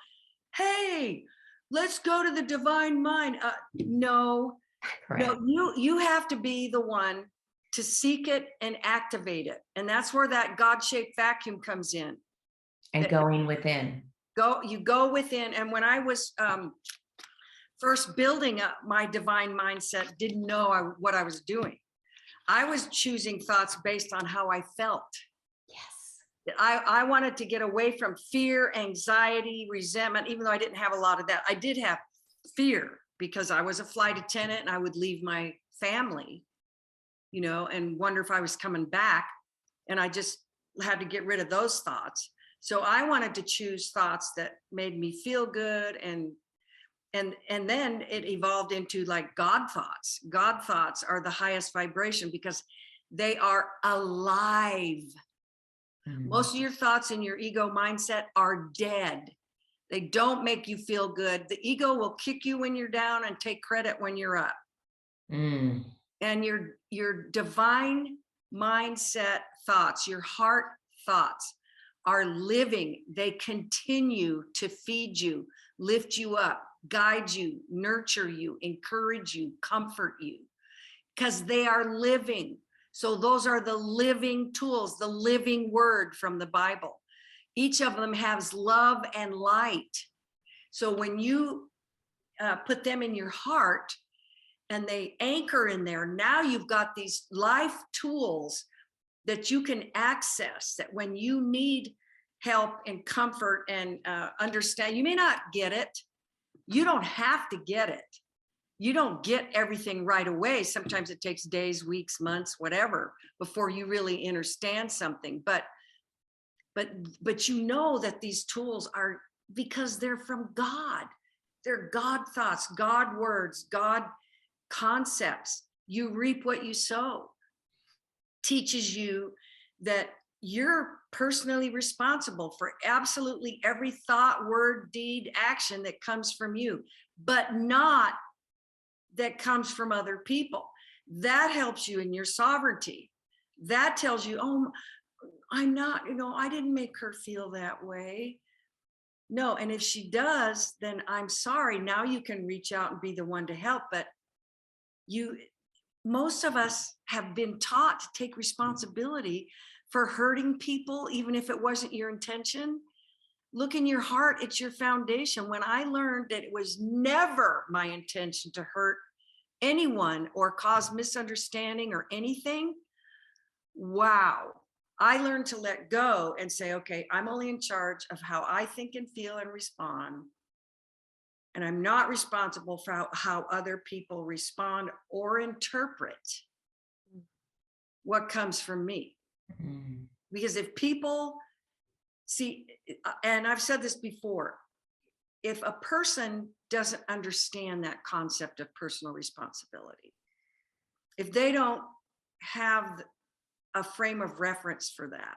hey, let's go to the divine mind. No, Correct. no, you have to be the one to seek it and activate it. And that's where that God-shaped vacuum comes in. And going within. You go within. And when I was first building up my divine mindset, didn't know what I was doing. I was choosing thoughts based on how I felt. Yes. I wanted to get away from fear, anxiety, resentment, even though I didn't have a lot of that. I did have fear because I was a flight attendant and I would leave my family, and wonder if I was coming back. And I just had to get rid of those thoughts. So I wanted to choose thoughts that made me feel good. And then it evolved into like God thoughts. God thoughts are the highest vibration because they are alive. Most of your thoughts in your ego mindset are dead. They don't make you feel good. The ego will kick you when you're down and take credit when you're up. And your divine mindset thoughts, your heart thoughts are living. They continue to feed you, lift you up, guide you, nurture you, encourage you, comfort you, because they are living. So those are the living tools, the living word from the Bible. Each of them has love and light. So when you put them in your heart and they anchor in there, now you've got these life tools that you can access, that when you need help and comfort and understand, you may not get it. You don't have to get it. You don't get everything right away. Sometimes it takes days, weeks, months, whatever, before you really understand something. But you know that these tools are, because they're from God. They're God thoughts, God words, God concepts. You reap what you sow. Teaches you that you're personally responsible for absolutely every thought, word, deed, action that comes from you, but not that comes from other people. That helps you in your sovereignty. That tells you, oh, I'm not, I didn't make her feel that way. No, and if she does, then I'm sorry. Now you can reach out and be the one to help. But most of us have been taught to take responsibility for hurting people, even if it wasn't your intention. Look in your heart, it's your foundation. When I learned that it was never my intention to hurt anyone or cause misunderstanding or anything, wow. I learned to let go and say, okay, I'm only in charge of how I think and feel and respond. And I'm not responsible for how other people respond or interpret what comes from me. Because if people see, and I've said this before, if a person doesn't understand that concept of personal responsibility, if they don't have a frame of reference for that.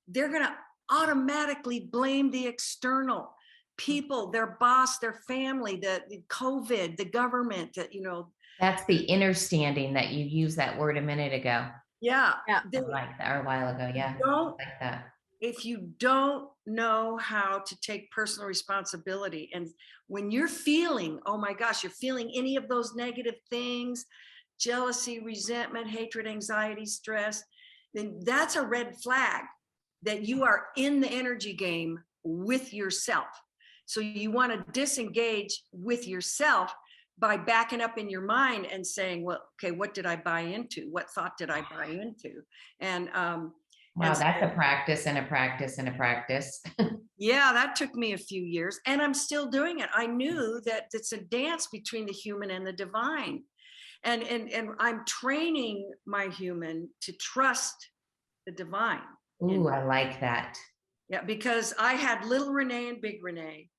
They're going to automatically blame the external people, their boss, their family, the COVID, the government, you know. That's the understanding that you used that word a minute ago. Yeah. Yeah. I like that, or a while ago. Yeah. Don't, I like that. if you don't know how to take personal responsibility, and when you're feeling, oh my gosh, you're feeling any of those negative things, jealousy, resentment, hatred, anxiety, stress, then that's a red flag that you are in the energy game with yourself. So you want to disengage with yourself by backing up in your mind and saying, well, okay, what did I buy into? What thought did I buy into? And wow, that's a practice and a practice and a practice. yeah, that took me a few years, and I'm still doing it. I knew that it's a dance between the human and the divine. And I'm training my human to trust the divine. Ooh, I like that. Yeah, because I had little Renee and big Renee.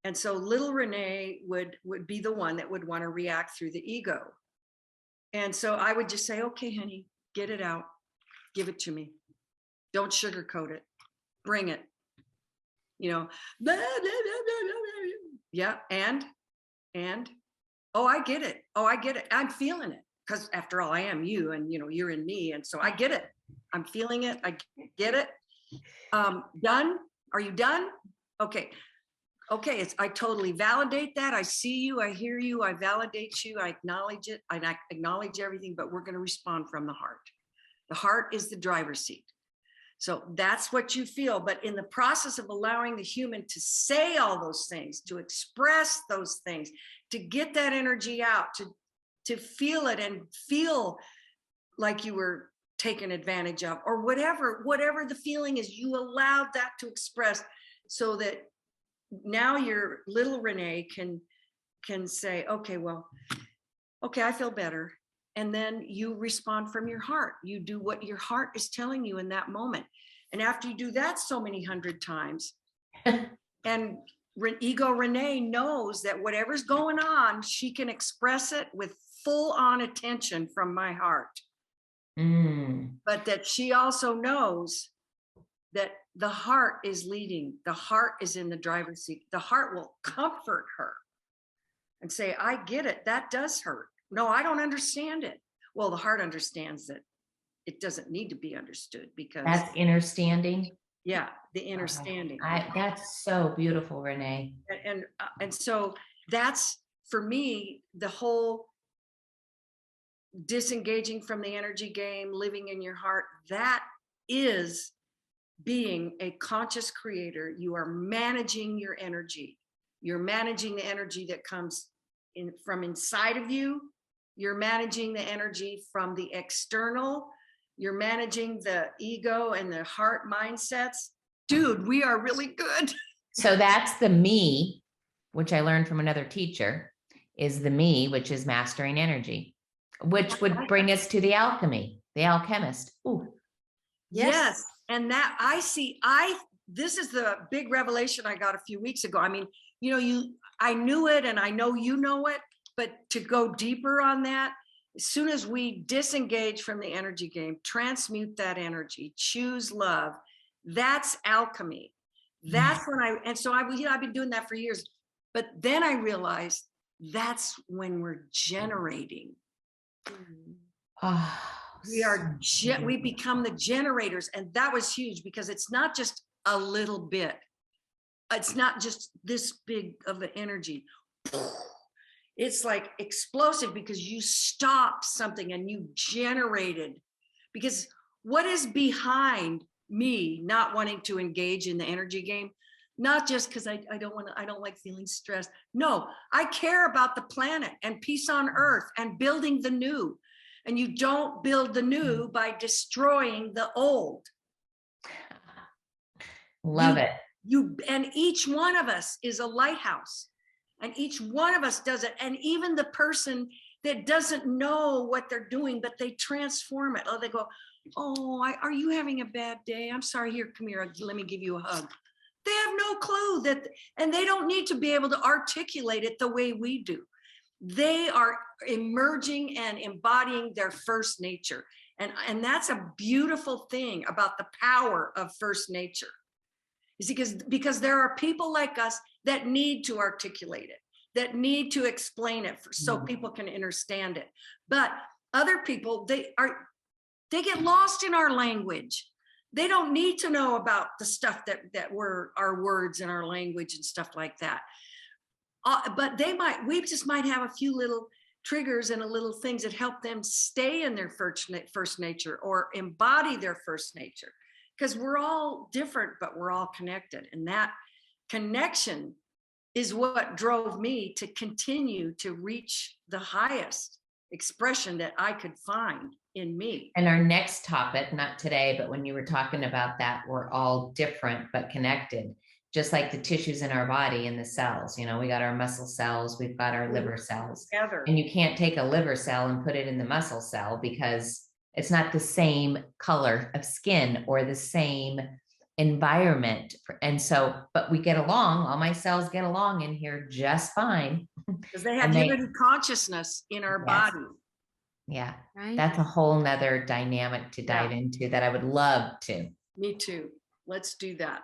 And so little Renee would be the one that would want to react through the ego. And so I would just say, okay, honey, get it out. Give it to me. Don't sugarcoat it. Bring it. You know, blah, blah, blah, blah, blah. Yeah. And, oh, I get it. Oh, I get it. I'm feeling it. Because after all, I am you, and you know, you're in me. And so I get it. I'm feeling it. I get it. Done? Are you done? Okay. Okay, I totally validate that. I see you, I hear you, I validate you, I acknowledge it, I acknowledge everything, but we're going to respond from the heart. The heart is the driver's seat. So that's what you feel. But in the process of allowing the human to say all those things, to express those things, to get that energy out, to feel it and feel like you were taken advantage of, or whatever the feeling is, you allowed that to express, so that now your little Renee can say, okay, well, okay, I feel better. And then you respond from your heart. You do what your heart is telling you in that moment. And after you do that so many 100 times, and ego Renee knows that whatever's going on, she can express it with full on attention from my heart. But that she also knows that the heart is leading. The heart is in the driver's seat. The heart will comfort her and say, I get it. That does hurt. No, I don't understand it. Well, the heart understands that it doesn't need to be understood, because that's understanding. Yeah, the understanding. That's so beautiful, Renee. And so that's, for me, the whole disengaging from the energy game, living in your heart, that is being a conscious creator. You are managing your energy. You're managing the energy that comes in from inside of you. You're managing the energy from the external. You're managing the ego and the heart mindsets. Dude, we are really good. So that's the me, which I learned from another teacher, is the me, which is mastering energy, which would bring us to the alchemy, the alchemist. Ooh. Yes. And that this is the big revelation I got a few weeks ago. I mean, you know, I knew it, and I know you know it, but to go deeper on that, as soon as we disengage from the energy game, transmute that energy, choose love, that's alchemy. That's when I've been doing that for years. But then I realized that's when we're generating. We become the generators. And that was huge, because it's not just a little bit. It's not just this big of an energy. It's like explosive, because you stopped something and you generated. Because what is behind me not wanting to engage in the energy game? Not just because I don't like feeling stressed. No, I care about the planet and peace on earth and building the new. And you don't build the new by destroying the old. Love it. And each one of us is a lighthouse, and each one of us does it. And even the person that doesn't know what they're doing, but they transform it. Oh, they go, oh, are you having a bad day? I'm sorry, here, come here, let me give you a hug. They have no clue that, and they don't need to be able to articulate it the way we do. They are emerging and embodying their first nature. And that's a beautiful thing about the power of first nature. Is because there are people like us that need to articulate it, that need to explain it so people can understand it. But other people, they get lost in our language. They don't need to know about the stuff that were our words and our language and stuff like that. But we just might have a few little triggers and a little things that help them stay in their first nature or embody their first nature. Because we're all different, but we're all connected. And that connection is what drove me to continue to reach the highest expression that I could find in me. And our next topic, not today, but when you were talking about that, we're all different but connected, just like the tissues in our body and the cells. You know, we got our muscle cells, we've got our liver cells. Together. And you can't take a liver cell and put it in the muscle cell because it's not the same color of skin or the same environment. And so, but we get along, all my cells get along in here just fine. Because they have unity consciousness in our body. Yeah. Right. That's a whole nother dynamic to dive into that I would love to. Me too. Let's do that.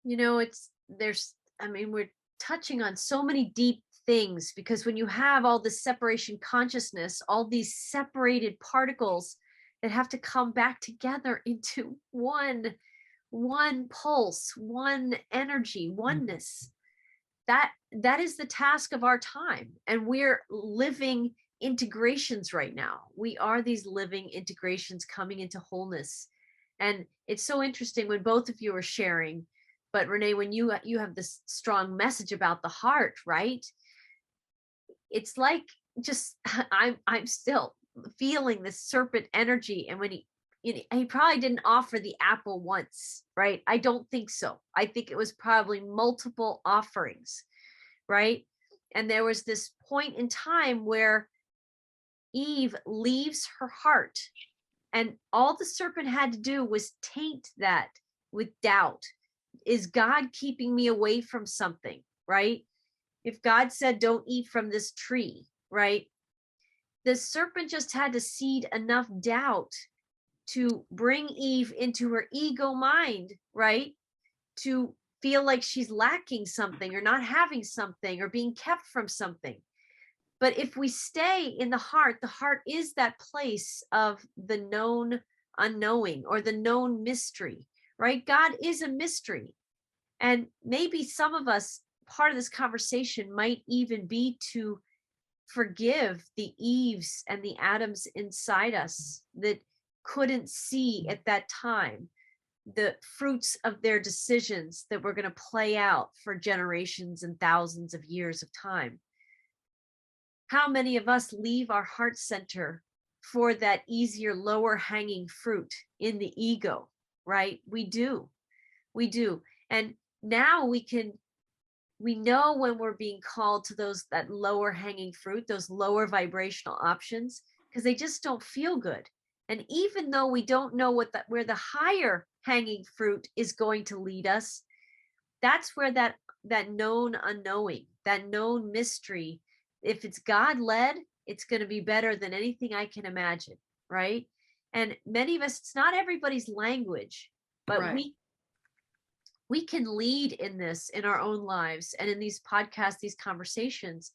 You know, we're touching on so many deep things, because when you have all this separation consciousness, all these separated particles that have to come back together into one pulse, one energy, oneness, that is the task of our time. And we're living integrations right now. We are these living integrations coming into wholeness. And it's so interesting when both of you are sharing. But Renee, when you have this strong message about the heart, right? It's like just I'm still feeling this serpent energy. And when he probably didn't offer the apple once, right? I don't think so. I think it was probably multiple offerings, right? And there was this point in time where Eve leaves her heart, and all the serpent had to do was taint that with doubt. Is God keeping me away from something, right? If God said, don't eat from this tree, right? The serpent just had to seed enough doubt to bring Eve into her ego mind, right? To feel like she's lacking something or not having something or being kept from something. But if we stay in the heart is that place of the known unknowing or the known mystery, right? God is a mystery. And maybe some of us, part of this conversation might even be to forgive the Eves and the Adams inside us that couldn't see at that time the fruits of their decisions that were going to play out for generations and thousands of years of time. How many of us leave our heart center for that easier, lower hanging fruit in the ego, right? We do. And now we know when we're being called to that lower hanging fruit, those lower vibrational options, because they just don't feel good. And even though we don't know where the higher hanging fruit is going to lead us, that's where that known unknowing, that known mystery, if it's God led, it's going to be better than anything I can imagine, right? And many of us, it's not everybody's language, but right. we can lead in this in our own lives and in these podcasts, these conversations,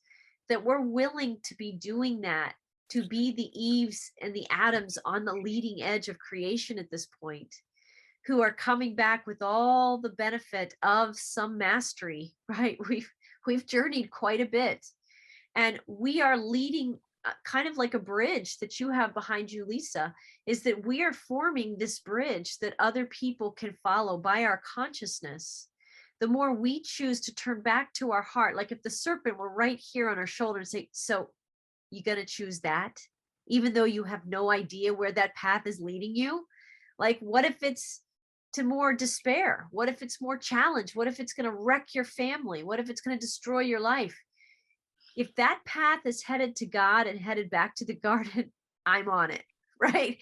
that we're willing to be doing that, to be the Eves and the Adams on the leading edge of creation at this point, who are coming back with all the benefit of some mastery, right? We've journeyed quite a bit, and we are leading kind of like a bridge that you have behind you, Lisa, is that we are forming this bridge that other people can follow by our consciousness. The more we choose to turn back to our heart, like if the serpent were right here on our shoulder and say, so you going to choose that, even though you have no idea where that path is leading you? Like, what if it's to more despair? What if it's more challenge? What if it's going to wreck your family? What if it's going to destroy your life? If that path is headed to God and headed back to the garden, I'm on it, right?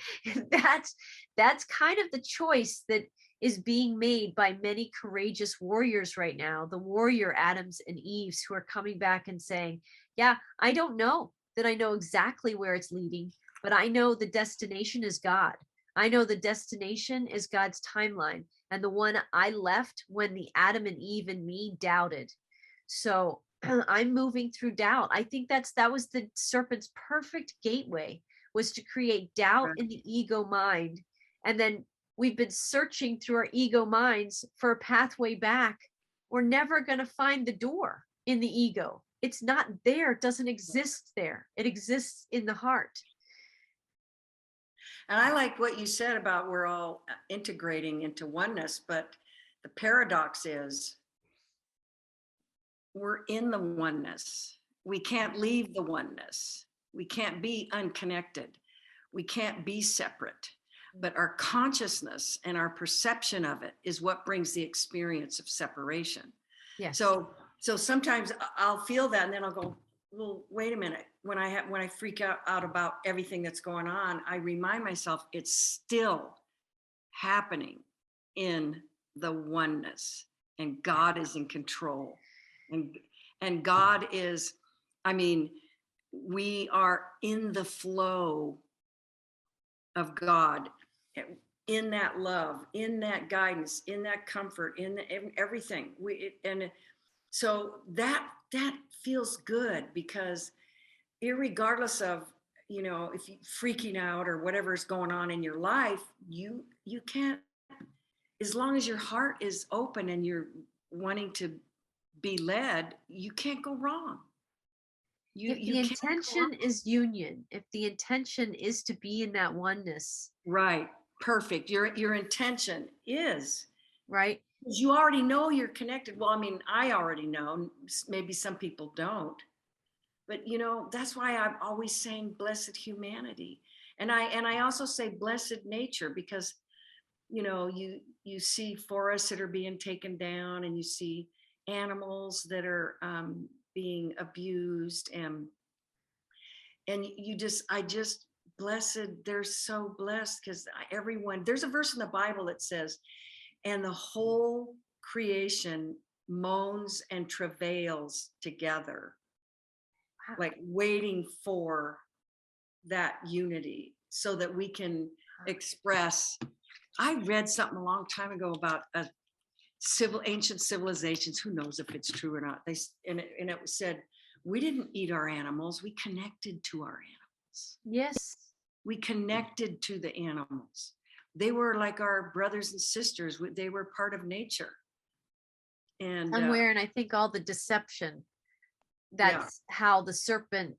That's kind of the choice that is being made by many courageous warriors right now, the warrior Adams and Eves, who are coming back and saying, yeah, I don't know that I know exactly where it's leading, but I know the destination is God. I know the destination is God's timeline, and the one I left when the Adam and Eve in me doubted. So I'm moving through doubt. I think that was the serpent's perfect gateway, was to create doubt in the ego mind. And then we've been searching through our ego minds for a pathway back. We're never going to find the door in the ego. It's not there. It doesn't exist there. It exists in the heart. And I like what you said about we're all integrating into oneness, but the paradox is we're in the oneness. We can't leave the oneness. We can't be unconnected. We can't be separate. But our consciousness and our perception of it is what brings the experience of separation. Yes. So sometimes I'll feel that, and then I'll go, well, wait a minute. When I freak out about everything that's going on, I remind myself it's still happening in the oneness, and God is in control. And God is, I mean, we are in the flow of God, in that love, in that guidance, in that comfort, in everything. So that feels good, because irregardless of, you know, if you're freaking out or whatever is going on in your life, you can't, as long as your heart is open and you're wanting to be led, you can't go wrong. If the intention is union, if the intention is to be in that oneness. Right. Perfect. Your intention is. Right. Because you already know you're connected. Well, I mean, I already know. Maybe some people don't. But, you know, that's why I'm always saying blessed humanity. And I also say blessed nature, because, you know, you see forests that are being taken down, and you see animals that are being abused, and I just blessed, they're so blessed, because everyone, there's a verse in the Bible that says, and the whole creation moans and travails together. Wow. Like waiting for that unity so that we can express. I read something a long time ago about ancient civilizations. Who knows if it's true or not? And it said, we didn't eat our animals. We connected to our animals. Yes. We connected to the animals. They were like our brothers and sisters. They were part of nature. And somewhere, and I think all the deception, that's how the serpent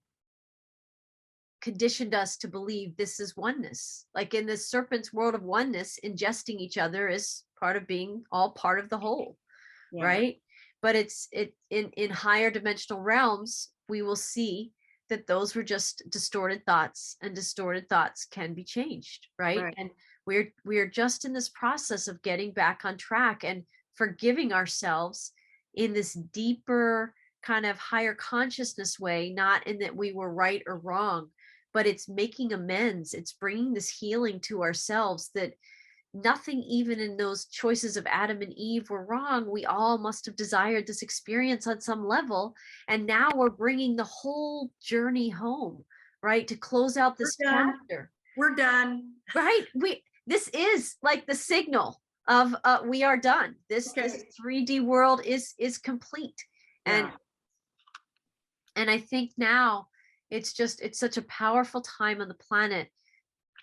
conditioned us to believe this is oneness. Like in the serpent's world of oneness, ingesting each other is part of being all part of the whole. Yeah. Right. But in higher dimensional realms, we will see that those were just distorted thoughts, and distorted thoughts can be changed. Right. And we're just in this process of getting back on track and forgiving ourselves in this deeper kind of higher consciousness way, not in that we were right or wrong, but it's making amends. It's bringing this healing to ourselves, that nothing, even in those choices of Adam and Eve, were wrong. We all must have desired this experience on some level. And now we're bringing the whole journey home, right? To close out this chapter. We're done. Right. This is like the signal of we are done. This 3D world is complete. And I think now it's such a powerful time on the planet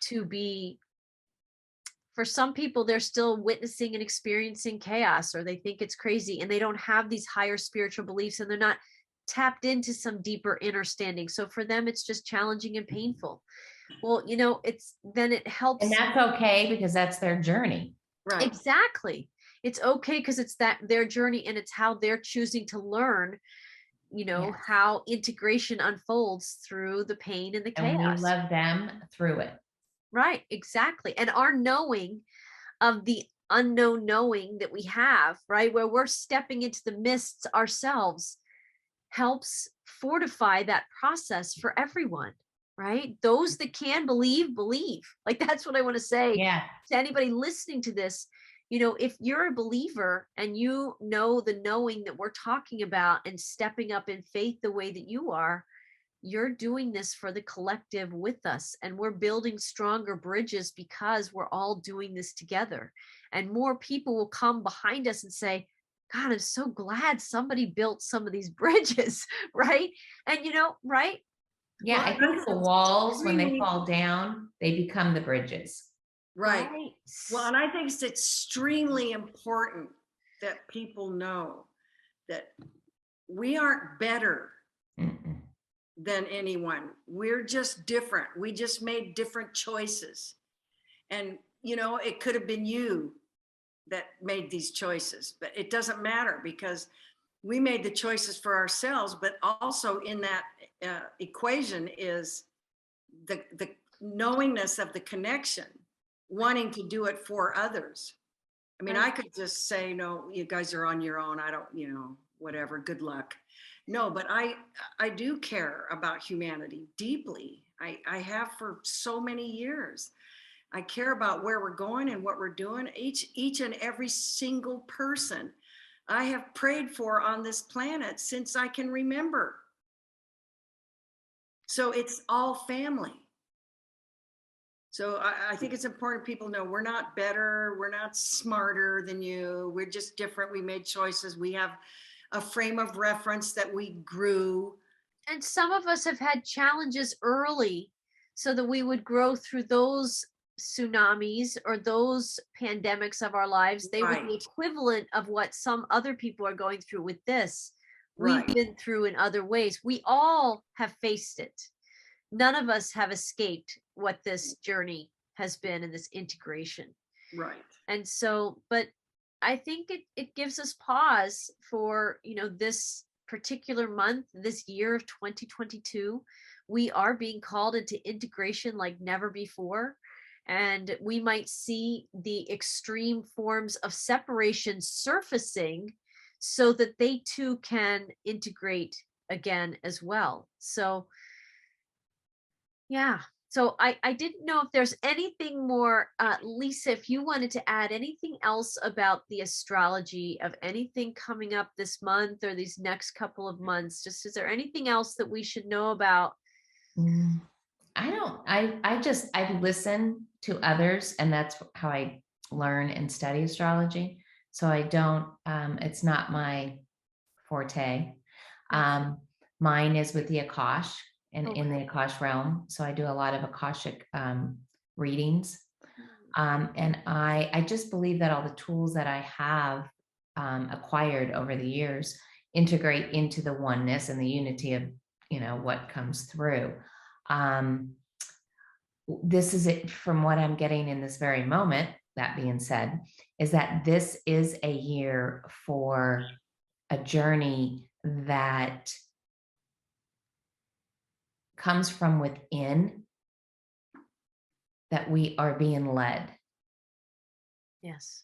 to be. For some people, they're still witnessing and experiencing chaos, or they think it's crazy, and they don't have these higher spiritual beliefs, and they're not tapped into some deeper understanding. So for them, it's just challenging and painful. Well, you know, it helps. And that's okay, because that's their journey. Right. Exactly. It's okay because it's their journey, and it's how they're choosing to learn, you know, how integration unfolds through the pain and the chaos. And we love them through it. Right, exactly. And our knowing of the unknown knowing that we have, right, where we're stepping into the mists ourselves, helps fortify that process for everyone, right? Those that can believe. Like, that's what I want to say to anybody listening to this. You know, if you're a believer and you know the knowing that we're talking about, and stepping up in faith the way that you are, you're doing this for the collective with us, and we're building stronger bridges because we're all doing this together. And more people will come behind us and say, God, I'm so glad somebody built some of these bridges, right? And right? Yeah, Well, I think the walls, when they really- fall down, they become the bridges. Right. Well, and I think it's extremely important that people know that we aren't better Mm-mm. than anyone. We're just different. We just made different choices. And, it could have been you that made these choices, but it doesn't matter because we made the choices for ourselves. But also in that equation is the knowingness of the connection, wanting to do it for others. I mean, I could just say, no, you guys are on your own. I don't, whatever, good luck. No, but I do care about humanity deeply. I have for so many years. I care about where we're going and what we're doing. Each and every single person I have prayed for on this planet since I can remember. So it's all family. So I think it's important people know we're not better, we're not smarter than you, we're just different. We made choices. We have a frame of reference that we grew. And some of us have had challenges early so that we would grow through those tsunamis or those pandemics of our lives. They were the Right. equivalent of what some other people are going through with this. Right. We've been through in other ways. We all have faced it. None of us have escaped what this journey has been in this integration. Right. And so, but I think it gives us pause for, this particular month, this year of 2022. We are being called into integration like never before. And we might see the extreme forms of separation surfacing so that they too can integrate again as well. So, yeah. So I didn't know if there's anything more, Lisa, if you wanted to add anything else about the astrology of anything coming up this month or these next couple of months. Just is there anything else that we should know about? I don't, I listen to others, and that's how I learn and study astrology. So I don't, it's not my forte. Mine is with the Akash and in the Akash realm. So I do a lot of Akashic readings. And I just believe that all the tools that I have acquired over the years integrate into the oneness and the unity of, what comes through. This is it from what I'm getting in this very moment. That being said, is that this is a year for a journey that comes from within, that we are being led. Yes.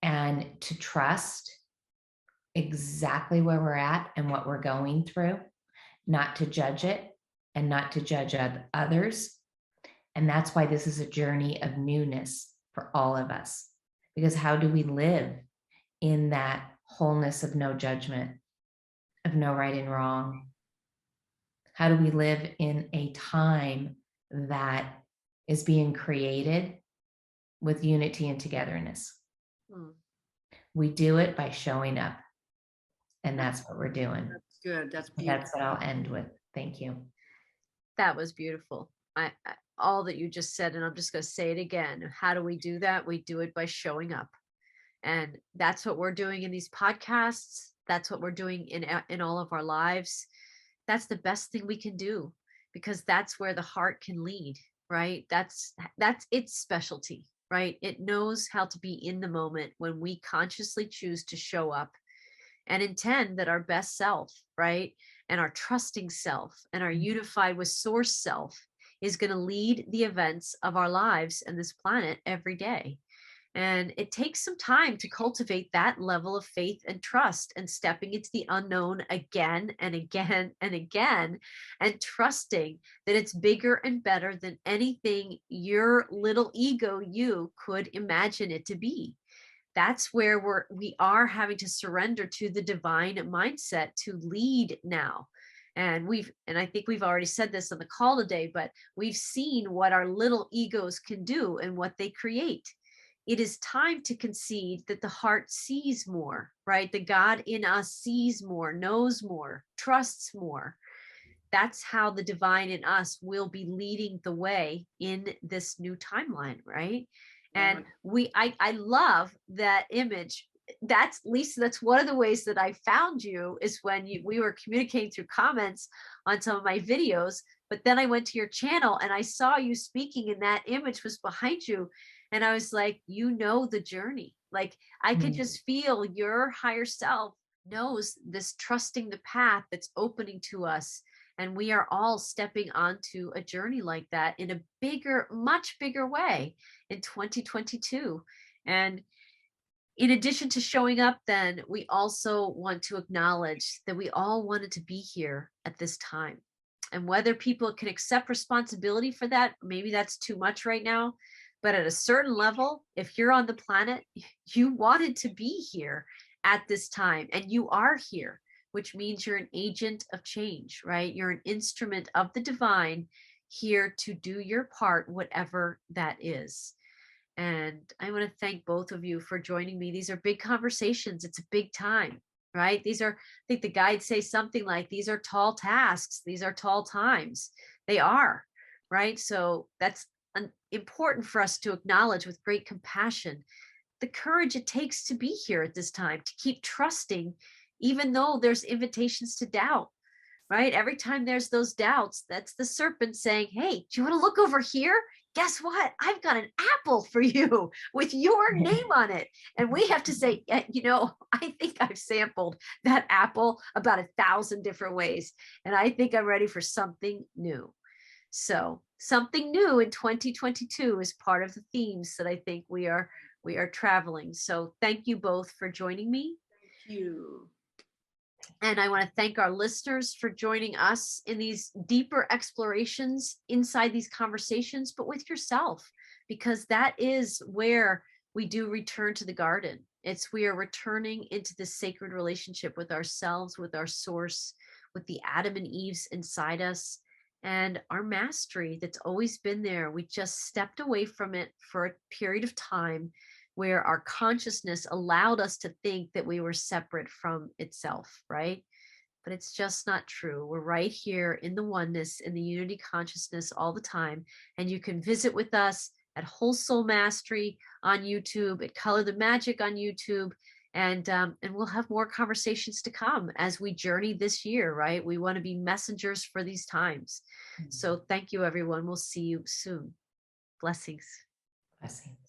And to trust exactly where we're at and what we're going through, not to judge it and not to judge others. And that's why this is a journey of newness for all of us. Because how do we live in that wholeness of no judgment, of no right and wrong? How do we live in a time that is being created with unity and togetherness? We do it by showing up. And that's what we're doing. That's good. That's beautiful. That's what I'll end with. Thank you. That was beautiful. I all that you just said, and I'm just going to say it again. How do we do that? We do it by showing up. And that's what we're doing in these podcasts. That's what we're doing in all of our lives. That's the best thing we can do, because that's where the heart can lead, right? That's its specialty, right? It knows how to be in the moment when we consciously choose to show up and intend that our best self, right? And our trusting self and our unified with source self is going to lead the events of our lives and this planet every day. And it takes some time to cultivate that level of faith and trust and stepping into the unknown again and again and again, and trusting that it's bigger and better than anything your little ego you could imagine it to be. That's where we are having to surrender to the divine mindset to lead now. And I think we've already said this on the call today, but we've seen what our little egos can do and what they create. It is time to concede that the heart sees more, right? The God in us sees more, knows more, trusts more. That's how the divine in us will be leading the way in this new timeline, right? And I love that image. That's Lisa, that's one of the ways that I found you, is when we were communicating through comments on some of my videos, but then I went to your channel and I saw you speaking and that image was behind you. And I was like, you know, the journey. Like I could just feel your higher self knows this, trusting the path that's opening to us. And we are all stepping onto a journey like that in a bigger, much bigger way in 2022. And in addition to showing up, then we also want to acknowledge that we all wanted to be here at this time. And whether people can accept responsibility for that, maybe that's too much right now. But at a certain level, if you're on the planet, you wanted to be here at this time, and you are here, which means you're an agent of change, right? You're an instrument of the divine here to do your part, whatever that is. And I want to thank both of you for joining me. These are big conversations. It's a big time, right? These are, I think the guides say something like, these are tall tasks. These are tall times. They are, right? So that's important for us to acknowledge with great compassion the courage it takes to be here at this time, to keep trusting, even though there's invitations to doubt, right? Every time there's those doubts, that's the serpent saying, hey, do you want to look over here? Guess what? I've got an apple for you with your name on it. And we have to say, you know, I think I've sampled that apple about 1,000 different ways. And I think I'm ready for something new. So something new in 2022 is part of the themes that I think we are traveling. So thank you both for joining me. Thank you. And I want to thank our listeners for joining us in these deeper explorations inside these conversations, but with yourself, because that is where we do return to the garden. We are returning into this sacred relationship with ourselves, with our source, with the Adam and Eves inside us, and our mastery that's always been there. We just stepped away from it for a period of time where our consciousness allowed us to think that we were separate from itself, right? But it's just not true. We're right here in the oneness, in the unity consciousness all the time. And you can visit with us at Whole Soul Mastery on YouTube, at Color the Magic on YouTube. And we'll have more conversations to come as we journey this year, right? We want to be messengers for these times. So thank you, everyone. We'll see you soon. Blessings. Blessings.